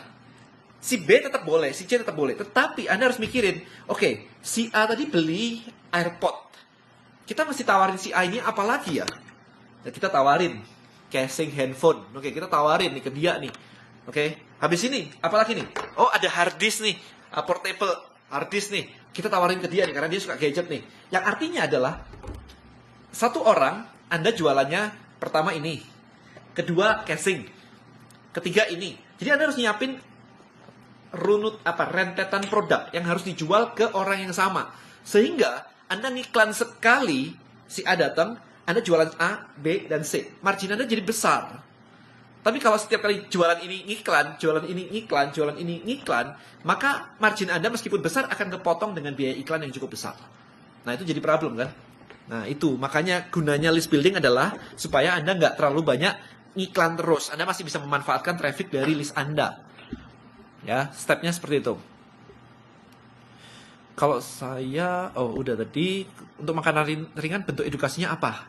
si B tetap boleh, si C tetap boleh. Tetapi Anda harus mikirin, oke, si A tadi beli AirPod. Kita mesti tawarin si A ini apa lagi ya? Nah, kita tawarin casing handphone. Oke, kita tawarin nih ke dia nih. Oke, habis ini, apa lagi nih? Oh, ada hard disk nih, portable hard disk nih. Kita tawarin ke dia nih, karena dia suka gadget nih. Yang artinya adalah, satu orang, Anda jualannya pertama ini. Kedua, casing. Ketiga ini. Jadi Anda harus nyiapin rentetan produk yang harus dijual ke orang yang sama. Sehingga Anda ngiklan sekali, si A datang, Anda jualan A, B, dan C. Margin Anda jadi besar. Tapi kalau setiap kali jualan ini ngiklan, jualan ini ngiklan, jualan ini ngiklan, maka margin Anda meskipun besar akan kepotong dengan biaya iklan yang cukup besar. Nah, itu jadi problem kan? Nah, itu. Makanya gunanya list building adalah supaya Anda nggak terlalu banyak ngiklan terus. Anda masih bisa memanfaatkan traffic dari list Anda. Ya, stepnya seperti itu. Kalau saya, udah tadi, untuk makanan ringan bentuk edukasinya apa?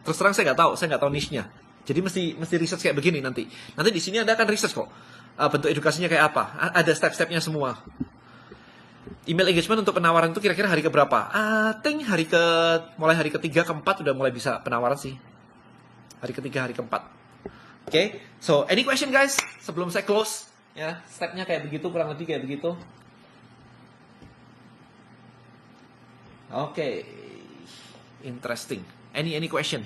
Terus terang saya nggak tahu niche-nya. Jadi mesti research kayak begini nanti. Nanti di sini Anda akan research kok. Bentuk edukasinya kayak apa? Ada step-stepnya semua. Email engagement untuk penawaran itu kira-kira hari keberapa? Think mulai hari ketiga, keempat udah mulai bisa penawaran sih. Hari ketiga, hari keempat. Oke, so any question guys? Sebelum saya close. Ya, stepnya kayak begitu, kurang lebih kayak begitu. Oke, interesting. Any question?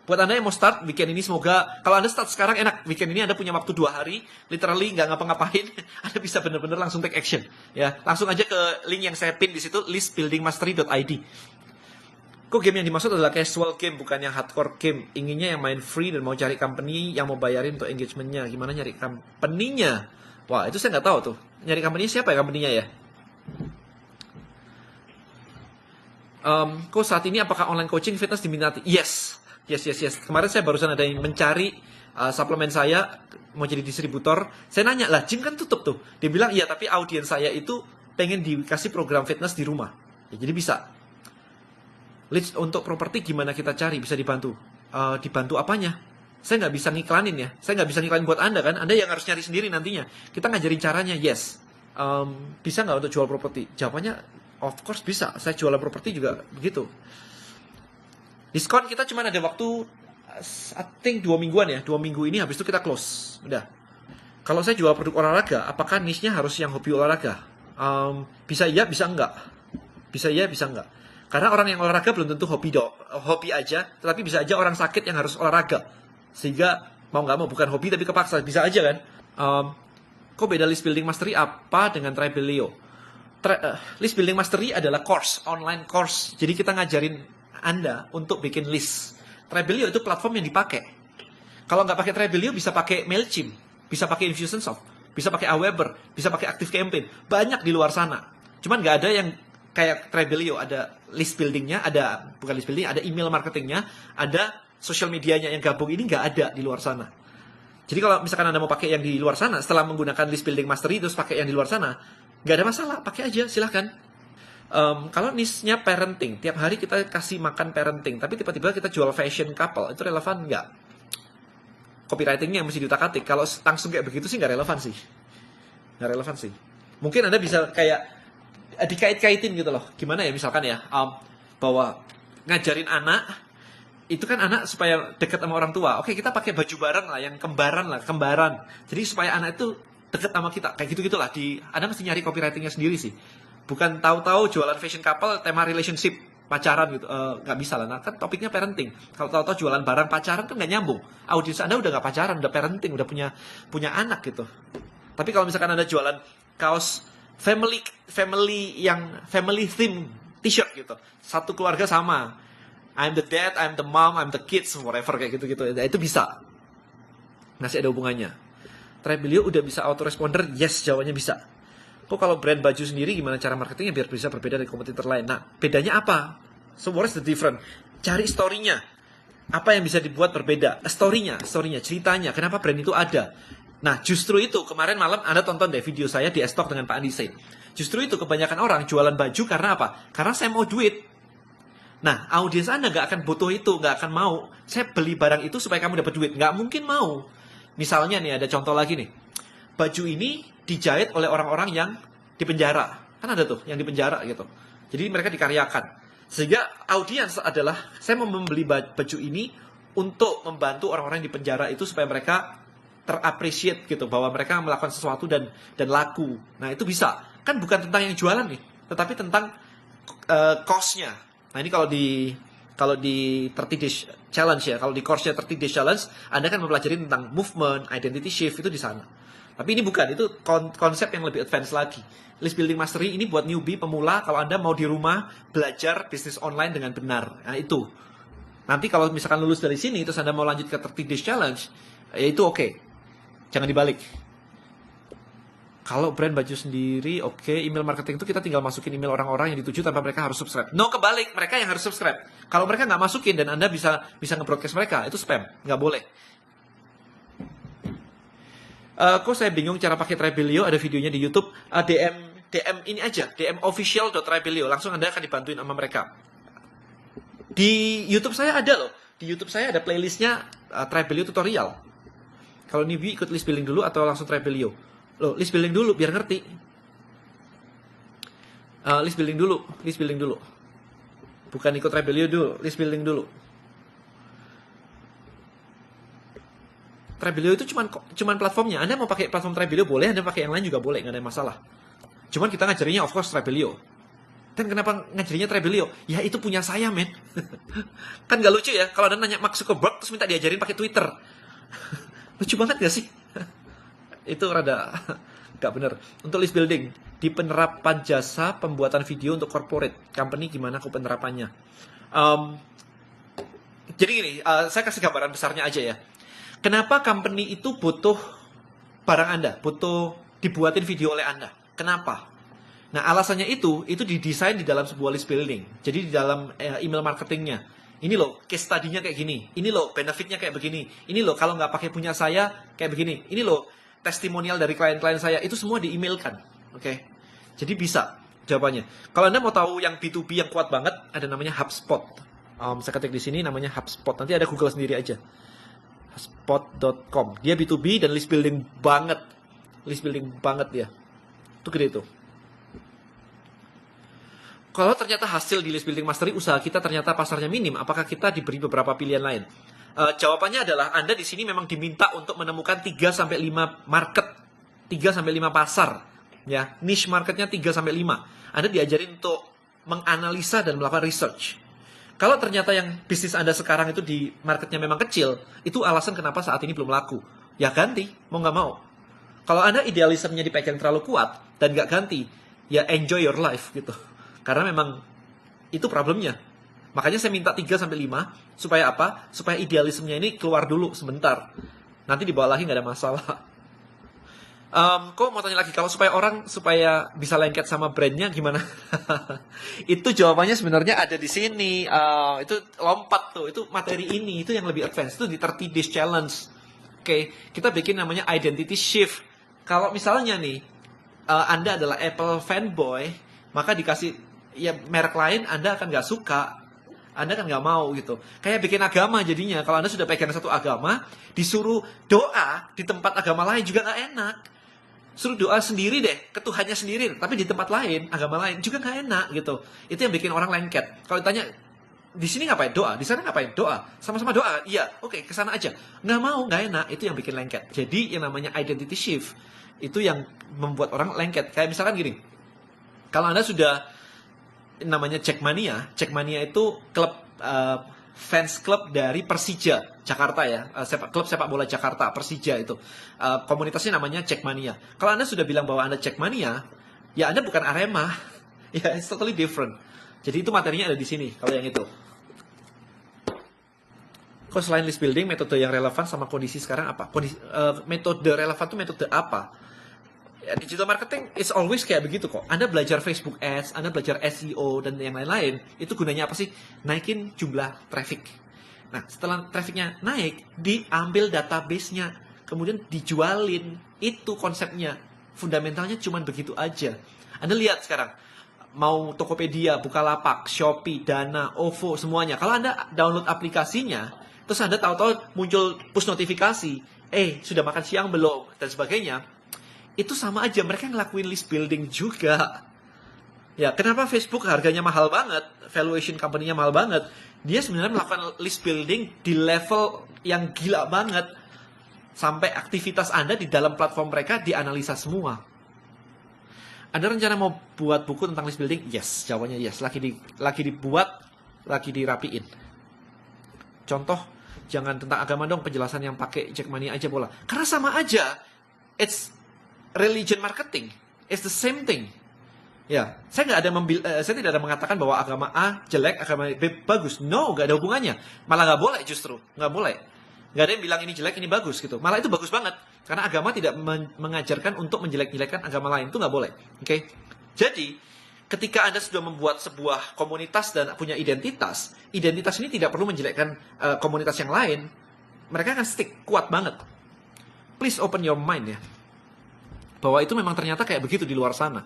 Buat Anda yang mau start weekend ini, semoga kalau Anda start sekarang enak. Weekend ini Anda punya waktu 2 hari, literally nggak ngapa-ngapain. Anda bisa bener-bener langsung take action. Ya, langsung aja ke link yang saya pin di situ, listbuildingmastery.id. Kok game yang dimaksud adalah casual game, bukan yang hardcore game. Inginnya yang main free dan mau cari company yang mau bayarin untuk engagementnya. Gimana nyari company-nya? Wah, itu saya nggak tahu tuh. Nyari company siapa ya company-nya ya? Kok saat ini apakah online coaching fitness diminati? Yes. Kemarin saya barusan ada yang mencari suplemen saya, mau jadi distributor. Saya nanya, lah gym kan tutup tuh. Dia bilang, iya tapi audiens saya itu pengen dikasih program fitness di rumah. Ya, jadi bisa. Leads untuk properti gimana kita cari? Bisa dibantu. Dibantu apanya? Saya nggak bisa ngiklanin ya. Saya nggak bisa ngiklanin buat Anda kan. Anda yang harus nyari sendiri nantinya. Kita ngajarin caranya, yes. Bisa nggak untuk jual properti? Jawabannya, of course bisa. Saya jualan properti juga begitu. Diskon kita cuma ada waktu, I think 2 mingguan ya. 2 minggu ini habis itu kita close. Udah. Kalau saya jual produk olahraga, apakah niche-nya harus yang hobi olahraga? Bisa iya, bisa enggak. Bisa iya, bisa enggak. Karena orang yang olahraga belum tentu hobi aja, tetapi bisa aja orang sakit yang harus olahraga. Sehingga mau nggak mau bukan hobi tapi kepaksa, bisa aja kan. Kok beda list building mastery apa dengan Tribelio? List building mastery adalah course, online course. Jadi kita ngajarin Anda untuk bikin list. Trebelio itu platform yang dipakai. Kalau nggak pakai Trebelio, bisa pakai Mailchimp, bisa pakai Infusionsoft, bisa pakai Aweber, bisa pakai ActiveCampaign. Banyak di luar sana. Cuman nggak ada yang kayak Trebelio, ada list buildingnya, bukan list building, ada email marketingnya, ada social medianya yang gabung. Ini nggak ada di luar sana. Jadi kalau misalkan Anda mau pakai yang di luar sana, setelah menggunakan list building mastery, terus pakai yang di luar sana, nggak ada masalah, pakai aja, silahkan. Kalau niche-nya parenting, tiap hari kita kasih makan parenting, tapi tiba-tiba kita jual fashion couple, itu relevan nggak? Copywriting-nya yang mesti diutak-atik. Kalau langsung kayak begitu sih nggak relevan sih. Nggak relevan sih. Mungkin Anda bisa kayak dikait-kaitin gitu loh. Gimana ya, misalkan ya, bahwa ngajarin anak, itu kan anak supaya dekat sama orang tua. Oke, kita pakai baju bareng lah, yang kembaran. Jadi supaya anak itu dekat sama kita. Kayak gitu-gitulah. Anda mesti nyari copywriting-nya sendiri sih. Bukan tahu-tahu jualan fashion couple, tema relationship, pacaran gitu. Nggak bisa lah. Nah, kan topiknya parenting. Kalau tahu-tahu jualan barang pacaran kan nggak nyambung. Audiens Anda udah nggak pacaran, udah parenting, udah punya anak gitu. Tapi kalau misalkan Anda jualan kaos family theme t-shirt gitu. Satu keluarga sama. I'm the dad, I'm the mom, I'm the kids, whatever kayak gitu-gitu. Nah, itu bisa. Masih ada hubungannya. Trebelio udah bisa autoresponder? Yes, jawabannya bisa. Kok kalau brand baju sendiri gimana cara marketingnya biar bisa berbeda dari kompetitor lain? Nah, bedanya apa? So what is the difference? Cari story-nya. Apa yang bisa dibuat berbeda? Story-nya, ceritanya. Kenapa brand itu ada? Nah, justru itu kemarin malam Anda tonton deh video saya di Estok dengan Pak Andi Said. Justru itu kebanyakan orang jualan baju karena apa? Karena saya mau duit. Nah, audiens Anda nggak akan butuh itu, nggak akan mau. Saya beli barang itu supaya kamu dapat duit. Nggak mungkin mau. Misalnya nih, ada contoh lagi nih. Baju ini dijahit oleh orang-orang yang di penjara. Kan ada tuh yang di penjara gitu. Jadi mereka dikaryakan. Sehingga audiens adalah, saya mau membeli baju ini untuk membantu orang-orang di penjara itu supaya mereka terappreciate gitu. Bahwa mereka melakukan sesuatu dan laku. Nah, itu bisa. Kan bukan tentang yang jualan nih. Tetapi tentang cost-nya. Nah, ini kalau di 30 Days Challenge ya, kalau di course-nya 30 Days Challenge, Anda kan mempelajari tentang movement, identity shift, itu di sana. Tapi ini bukan, itu konsep yang lebih advance lagi. List Building Mastery ini buat newbie, pemula, kalau Anda mau di rumah belajar bisnis online dengan benar. Nah, itu. Nanti kalau misalkan lulus dari sini, terus Anda mau lanjut ke 30 Days Challenge, ya itu oke. Jangan dibalik. Kalau brand baju sendiri, oke, email marketing itu kita tinggal masukin email orang-orang yang dituju tanpa mereka harus subscribe. No, kebalik, mereka yang harus subscribe. Kalau mereka nggak masukin dan Anda bisa nge-broadcast mereka, itu spam, nggak boleh. Kok saya bingung cara pakai Trebelio, ada videonya di YouTube. DM ini aja, DM official.trebelio, langsung Anda akan dibantuin sama mereka. Di YouTube saya ada loh, di YouTube saya ada playlistnya Trebelio tutorial. Kalau newbie ikut list building dulu atau langsung Trebelio? Loh, list building dulu biar ngerti. List building dulu. Bukan ikut Trebelio dulu, list building dulu. Trebelio itu cuman platformnya. Anda mau pakai platform Trebelio boleh, Anda pakai yang lain juga boleh, nggak ada masalah. Cuman kita ngajarinya of course Trebelio. Dan kenapa ngajarinya Trebelio? Ya itu punya saya, men. Kan gak lucu ya kalau Anda nanya Mark Zuckerberg terus minta diajarin pakai Twitter. Lucu banget gak sih? Itu rada gak bener. Untuk list building, di penerapan jasa pembuatan video untuk corporate company, gimana kok penerapannya? Jadi gini, saya kasih gambaran besarnya aja ya. Kenapa company itu butuh barang Anda, butuh dibuatin video oleh Anda? Kenapa? Nah, alasannya itu didesain di dalam sebuah list building. Jadi di dalam email marketingnya. Ini loh, case study-nya kayak gini. Ini loh, benefit-nya kayak begini. Ini loh, kalau nggak pakai punya saya, kayak begini. Ini loh, testimonial dari klien-klien saya. Itu semua di-emailkan. Oke? Jadi bisa jawabannya. Kalau Anda mau tahu yang B2B yang kuat banget, ada namanya HubSpot. Saya ketik di sini namanya HubSpot. Nanti ada Google sendiri aja. HubSpot.com. Dia B2B dan list building banget. List building banget dia. Itu gede tuh. Kalau ternyata hasil di list building mastery usaha kita ternyata pasarnya minim, apakah kita diberi beberapa pilihan lain? Jawabannya adalah Anda di sini memang diminta untuk menemukan 3-5 market, 3-5 pasar, ya. Niche marketnya 3-5. Anda diajarin untuk menganalisa dan melakukan research. Kalau ternyata yang bisnis Anda sekarang itu di marketnya memang kecil, itu alasan kenapa saat ini belum laku. Ya ganti, mau nggak mau. Kalau Anda idealismenya dipegang terlalu kuat dan nggak ganti, ya enjoy your life gitu. Karena memang itu problemnya. Makanya saya minta 3-5, supaya apa? Supaya idealismenya ini keluar dulu sebentar. Nanti dibawa lagi nggak ada masalah. Kok mau tanya lagi, kalau supaya bisa lengket sama brandnya gimana? Itu jawabannya sebenarnya ada di sini. Itu lompat tuh, itu materi ini, itu yang lebih advance, itu di 30 days challenge. Oke, kita bikin namanya identity shift. Kalau misalnya nih, Anda adalah Apple fanboy, maka dikasih ya merek lain Anda akan nggak suka. Anda kan nggak mau gitu. Kayak bikin agama jadinya. Kalau Anda sudah pegang satu agama, disuruh doa di tempat agama lain juga nggak enak. Suruh doa sendiri deh, ke Tuhannya sendiri, tapi di tempat lain, agama lain juga nggak enak gitu. Itu yang bikin orang lengket. Kalau ditanya di sini ngapain doa, di sana ngapain doa, sama-sama doa, iya, oke, ke sana aja. Nggak mau, nggak enak, itu yang bikin lengket. Jadi yang namanya identity shift itu yang membuat orang lengket. Kayak misalkan gini, kalau Anda sudah namanya Jackmania itu klub fans club dari Persija Jakarta ya, klub sepak bola Jakarta, Persija itu. Komunitasnya namanya Jackmania. Kalau Anda sudah bilang bahwa Anda Jackmania, ya Anda bukan Arema. Ya, it's totally different. Jadi itu materinya ada di sini, kalau yang itu. Kok selain list building, metode yang relevan sama kondisi sekarang apa? Metode relevan itu metode apa? Ya, digital marketing is always kayak begitu kok. Anda belajar Facebook Ads, Anda belajar SEO, dan yang lain-lain. Itu gunanya apa sih? Naikin jumlah traffic. Nah, setelah trafficnya naik, diambil database-nya, kemudian dijualin. Itu konsepnya. Fundamentalnya cuma begitu aja. Anda lihat sekarang, mau Tokopedia, Bukalapak, Shopee, Dana, OVO, semuanya. Kalau Anda download aplikasinya, terus Anda tahu-tahu muncul push notifikasi, sudah makan siang belum, dan sebagainya, itu sama aja, mereka ngelakuin list building juga. Ya, kenapa Facebook harganya mahal banget, valuation company-nya mahal banget? Dia sebenarnya melakukan list building di level yang gila banget. Sampai aktivitas Anda di dalam platform mereka dianalisa semua. Anda rencana mau buat buku tentang list building? Yes, jawabannya yes. Lagi dibuat, lagi dirapiin. Contoh, jangan tentang agama dong, penjelasan yang pakai Jackmania aja bola. Karena sama aja, it's religion marketing, it's the same thing. Ya, saya tidak ada mengatakan bahwa agama A jelek, agama B bagus. No, nggak ada hubungannya. Malah nggak boleh justru, nggak boleh. Nggak ada yang bilang ini jelek, ini bagus gitu. Malah itu bagus banget, karena agama tidak mengajarkan untuk menjelek-jelekkan agama lain, itu nggak boleh. Oke? Jadi, ketika Anda sudah membuat sebuah komunitas dan punya identitas ini tidak perlu menjelekkan komunitas yang lain. Mereka akan stick, kuat banget. Please open your mind ya. Bahwa itu memang ternyata kayak begitu di luar sana.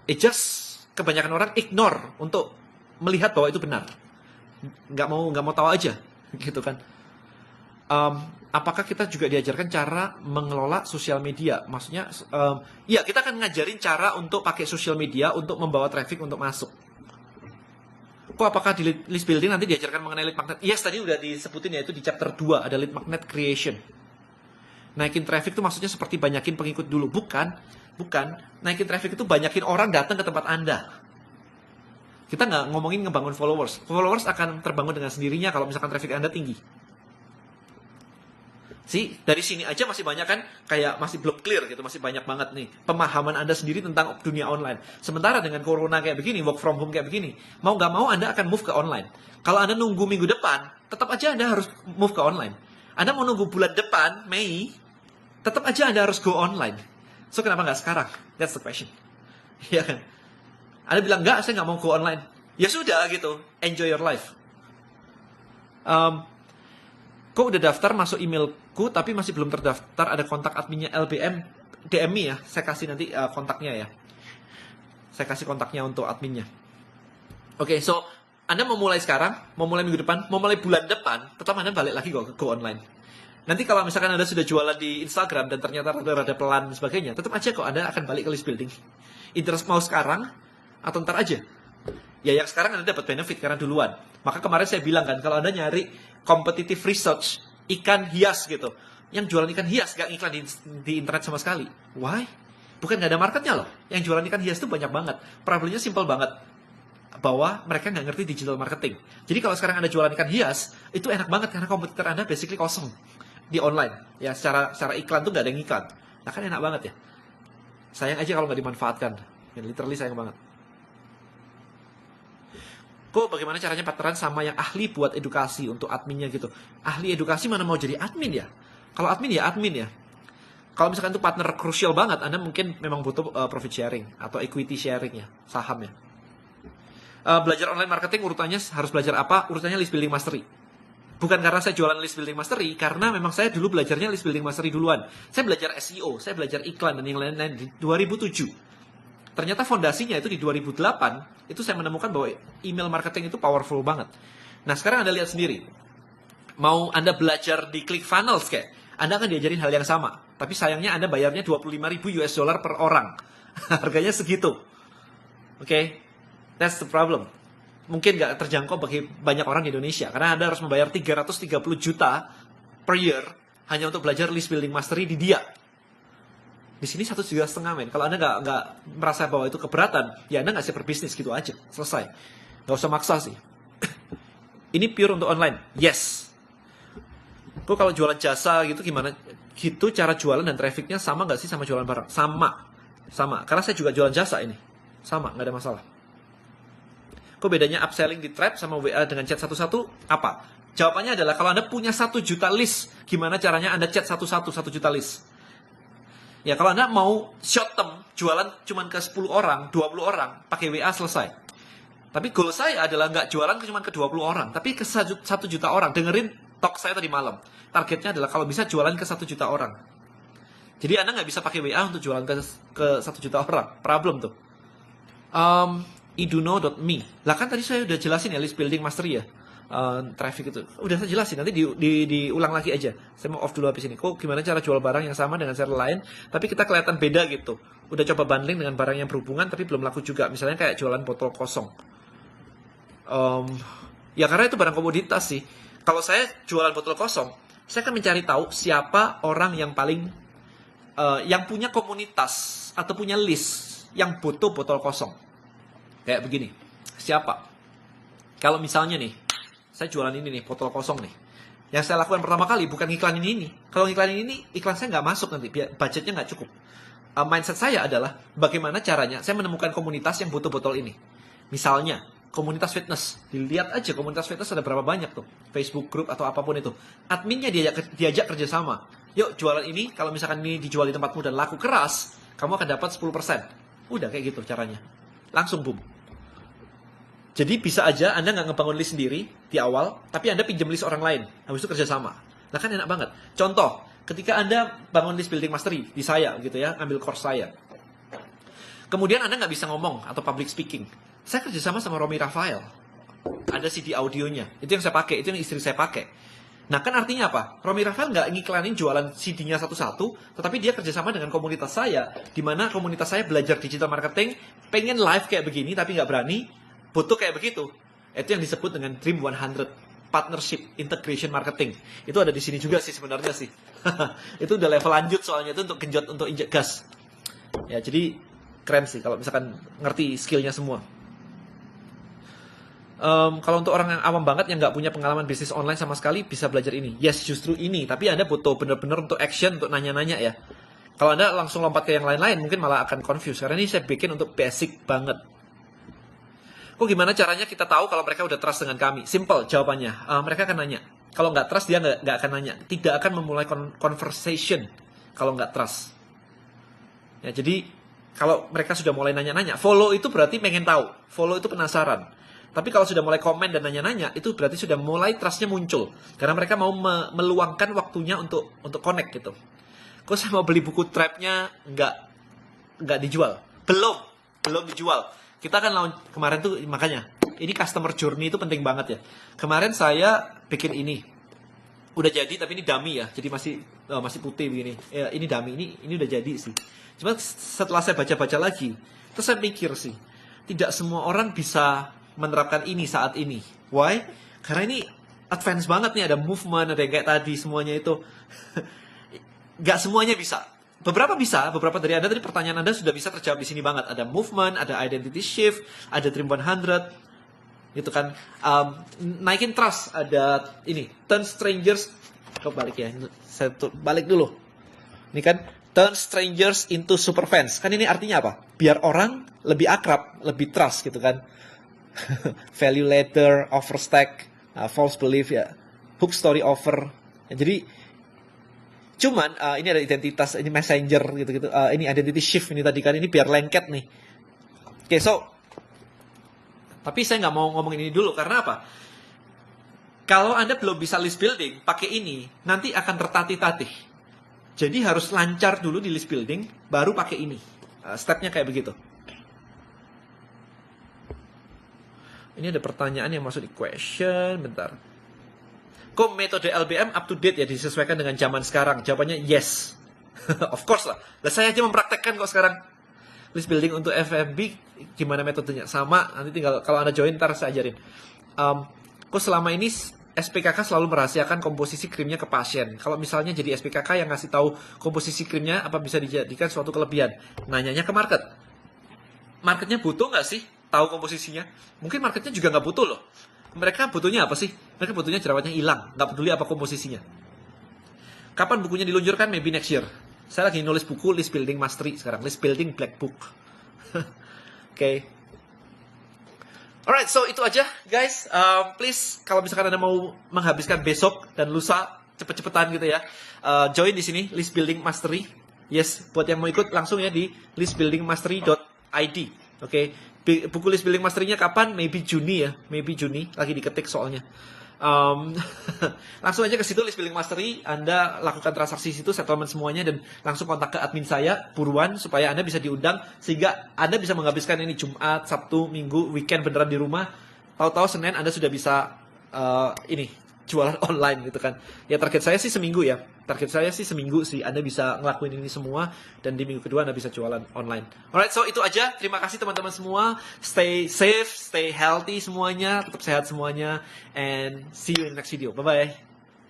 It just kebanyakan orang ignore untuk melihat bahwa itu benar. Nggak mau tahu aja, gitu kan. Apakah kita juga diajarkan cara mengelola sosial media? Maksudnya, ya kita akan ngajarin cara untuk pakai sosial media untuk membawa traffic untuk masuk. Kok apakah di list building nanti diajarkan mengenai lead magnet? Yes, tadi udah disebutin ya, itu di chapter 2 ada lead magnet creation. Naikin traffic itu maksudnya seperti banyakin pengikut dulu. Bukan. Naikin traffic itu banyakin orang datang ke tempat Anda. Kita nggak ngomongin ngebangun followers. Followers akan terbangun dengan sendirinya kalau misalkan traffic Anda tinggi. Dari sini aja masih banyak kan, kayak masih belum clear gitu, masih banyak banget nih pemahaman Anda sendiri tentang dunia online. Sementara dengan corona kayak begini, work from home kayak begini, mau nggak mau Anda akan move ke online. Kalau Anda nunggu minggu depan, tetap aja Anda harus move ke online. Anda mau nunggu bulan depan, Mei, tetap aja Anda harus go online. So, kenapa nggak sekarang? That's the question. Ya kan? Anda bilang, nggak, saya nggak mau go online. Ya sudah gitu, enjoy your life. Kok udah daftar masuk emailku, tapi masih belum terdaftar, ada kontak adminnya LBM, DM me ya, saya kasih nanti kontaknya ya. Saya kasih kontaknya untuk adminnya. Oke, so, Anda mau mulai sekarang, mau mulai minggu depan, mau mulai bulan depan, tetap Anda balik lagi go online. Nanti kalau misalkan Anda sudah jualan di Instagram dan ternyata rada pelan dan sebagainya, tetap aja kok Anda akan balik ke list building. Interest mau sekarang atau ntar aja. Ya yang sekarang Anda dapat benefit karena duluan. Maka kemarin saya bilang kan, kalau Anda nyari competitive research ikan hias gitu, yang jualan ikan hias gak ngiklan di internet sama sekali. Why? Bukan gak ada marketnya loh. Yang jualan ikan hias itu banyak banget. Problemnya simple banget, bahwa mereka nggak ngerti digital marketing. Jadi kalau sekarang Anda jualan ikan hias, itu enak banget karena kompetitor Anda basically kosong di online. Ya secara iklan tuh nggak ada yang iklan. Nah kan enak banget ya. Sayang aja kalau nggak dimanfaatkan. Ya, literally sayang banget. Kok bagaimana caranya partneran sama yang ahli buat edukasi untuk adminnya gitu. Ahli edukasi mana mau jadi admin ya? Kalau admin ya admin ya. Kalau misalkan itu partner krusial banget, Anda mungkin memang butuh profit sharing atau equity sharing ya, saham ya. Belajar online marketing urutannya harus belajar apa? Urutannya list building mastery. Bukan karena saya jualan list building mastery, karena memang saya dulu belajarnya list building mastery duluan. Saya belajar SEO, saya belajar iklan dan yang lain-lain di 2007. Ternyata fondasinya itu di 2008, itu saya menemukan bahwa email marketing itu powerful banget. Nah, sekarang Anda lihat sendiri. Mau Anda belajar di ClickFunnels kayak, Anda akan diajarin hal yang sama. Tapi sayangnya Anda bayarnya 25.000 US dollar per orang. Harganya segitu. Oke? That's the problem. Mungkin nggak terjangkau bagi banyak orang di Indonesia. Karena Anda harus membayar 330 juta per year hanya untuk belajar list building mastery di dia. Di sini 1,5 juta men. Kalau Anda nggak merasa bahwa itu keberatan, ya Anda nggak siap berbisnis gitu aja. Selesai. Nggak usah maksa sih. Ini pure untuk online. Yes. Kok kalau jualan jasa gitu gimana? Gitu cara jualan dan trafficnya sama nggak sih sama jualan barang? Sama. Sama. Karena saya juga jualan jasa ini. Sama, nggak ada masalah. Kok bedanya upselling di Trap sama WA dengan chat satu-satu? Apa? Jawabannya adalah kalau Anda punya 1 juta list, gimana caranya Anda chat satu-satu 1 juta list? Ya kalau Anda mau short term, jualan cuma ke 10 orang, 20 orang, pakai WA selesai. Tapi goal saya adalah nggak jualan cuma ke 20 orang, tapi ke 1 juta orang. Dengerin talk saya tadi malam. Targetnya adalah kalau bisa jualan ke 1 juta orang. Jadi Anda nggak bisa pakai WA untuk jualan ke 1 juta orang. Problem tuh. Iduno.me. Lah kan tadi saya udah jelasin ya list building mastery ya. Traffic itu udah saya jelasin, nanti diulang lagi aja. Saya mau off dulu habis ini. Kok gimana cara jual barang yang sama dengan seller lain tapi kita kelihatan beda gitu. Udah coba bundling dengan barang yang berhubungan tapi belum laku juga. Misalnya kayak jualan botol kosong. Ya karena itu barang komoditas sih. Kalau saya jualan botol kosong, saya akan mencari tahu siapa orang yang paling yang punya komunitas atau punya list yang butuh botol kosong. Kayak begini. Siapa? Kalau misalnya nih saya jualan ini nih, botol kosong nih. Yang saya lakukan pertama kali bukan ngiklanin ini. Kalau ngiklanin ini, iklan saya nggak masuk nanti. Budgetnya nggak cukup. Mindset saya adalah bagaimana caranya saya menemukan komunitas yang butuh botol ini. Misalnya, komunitas fitness. Dilihat aja komunitas fitness ada berapa banyak tuh. Facebook group atau apapun itu. Adminnya diajak kerjasama. Yuk jualan ini, kalau misalkan ini dijual di tempatmu dan laku keras, kamu akan dapat 10%. Udah kayak gitu caranya. Langsung boom. Jadi bisa aja Anda nggak ngebangun list sendiri di awal, tapi Anda pinjam list orang lain. Habis itu kerjasama. Nah kan enak banget. Contoh, ketika Anda bangun list building mastery di saya gitu ya, ambil course saya. Kemudian Anda nggak bisa ngomong atau public speaking. Saya kerjasama sama Romi Rafael. Ada CD audionya. Itu yang saya pakai, itu yang istri saya pakai. Nah kan artinya apa? Romi Rafael nggak ngiklanin jualan CD-nya satu-satu, tetapi dia kerjasama dengan komunitas saya, di mana komunitas saya belajar digital marketing, pengen live kayak begini tapi nggak berani, butuh kayak begitu. Itu yang disebut dengan Dream 100 Partnership Integration Marketing. Itu ada di sini juga sih sebenarnya sih. Itu udah level lanjut soalnya, itu untuk genjot, untuk injek gas. Ya jadi keren sih kalau misalkan ngerti skillnya semua. Kalau untuk orang yang awam banget yang nggak punya pengalaman bisnis online sama sekali bisa belajar ini. Yes, justru ini. Tapi Anda butuh benar-benar untuk action, untuk nanya-nanya ya. Kalau Anda langsung lompat ke yang lain-lain mungkin malah akan confuse. Karena ini saya bikin untuk basic banget. Kok gimana caranya kita tahu kalau mereka udah trust dengan kami? Simple jawabannya. Mereka akan nanya. Kalau nggak trust dia nggak akan nanya. Tidak akan memulai conversation kalau nggak trust. Ya jadi kalau mereka sudah mulai nanya-nanya, follow itu berarti pengen tahu. Follow itu penasaran. Tapi kalau sudah mulai komen dan nanya-nanya, itu berarti sudah mulai trustnya muncul. Karena mereka mau meluangkan waktunya untuk connect gitu. Kok saya mau beli buku Trap-nya nggak dijual? Belum dijual. Kita kan lawan kemarin tuh, makanya ini customer journey itu penting banget ya. Kemarin saya bikin ini udah jadi tapi ini dummy ya, jadi masih putih begini. Ya, ini dummy, ini udah jadi sih. Cuma setelah saya baca-baca lagi, terus saya pikir sih, tidak semua orang bisa menerapkan ini saat ini. Why? Karena ini advance banget nih, ada movement, ada yang kayak tadi semuanya itu. Gak semuanya bisa. Beberapa bisa, beberapa dari Anda tadi pertanyaan Anda sudah bisa terjawab di sini banget. Ada movement, ada identity shift, ada Dream 100. Itu kan naikin trust, ada ini turn strangers. Kok balik ya? Saya balik dulu. Ini kan turn strangers into super fans. Kan ini artinya apa? Biar orang lebih akrab, lebih trust gitu kan. value ladder, offer stack, false belief ya, hook story offer. Ya, jadi cuman ini ada identitas, ini messenger gitu-gitu. Ini identity shift ini tadi kan, ini biar lengket nih. Oke, so tapi saya nggak mau ngomongin ini dulu karena apa? Kalau Anda belum bisa list building pakai ini, nanti akan tertatih-tatih. Jadi harus lancar dulu di list building, baru pakai ini. Stepnya kayak begitu. Ini ada pertanyaan yang masuk di question, bentar. Kok metode LBM up to date ya, disesuaikan dengan zaman sekarang? Jawabannya yes. Of course lah. Lah saya aja mempraktekkan kok sekarang. List building untuk FMB gimana metodenya? Sama, nanti tinggal kalau Anda join ntar saya ajarin. Kok selama ini SPKK selalu merahasiakan komposisi krimnya ke pasien. Kalau misalnya jadi SPKK yang ngasih tahu komposisi krimnya, apa bisa dijadikan suatu kelebihan? Nanyanya ke market. Marketnya butuh nggak sih tahu komposisinya? Mungkin marketnya juga nggak butuh loh. Mereka butuhnya apa sih? Mereka butuhnya jerawatnya hilang, nggak peduli apa komposisinya. Kapan bukunya diluncurkan? Maybe next year. Saya lagi nulis buku List Building Mastery sekarang, List Building Black Book. Oke. Alright, so itu aja guys. Please kalau misalkan Anda mau menghabiskan besok dan lusa cepet-cepetan gitu ya, join di sini List Building Mastery. Yes, buat yang mau ikut langsung ya di listbuildingmastery.id. Oke. Buku List Building Mastery-nya kapan? Maybe Juni ya, maybe Juni. Lagi diketik soalnya. Langsung aja ke situ List Building Mastery, Anda lakukan transaksi situ, settlement semuanya, dan langsung kontak ke admin saya buruan supaya Anda bisa diundang sehingga Anda bisa menghabiskan ini Jumat, Sabtu, Minggu, weekend beneran di rumah. Tahu-tahu Senin Anda sudah bisa ini jualan online gitu kan. Ya target saya sih seminggu ya. Target saya sih seminggu sih Anda bisa ngelakuin ini semua dan di minggu kedua Anda bisa jualan online. Alright, so itu aja. Terima kasih teman-teman semua. Stay safe, stay healthy semuanya, tetap sehat semuanya, and see you in the next video. Bye bye.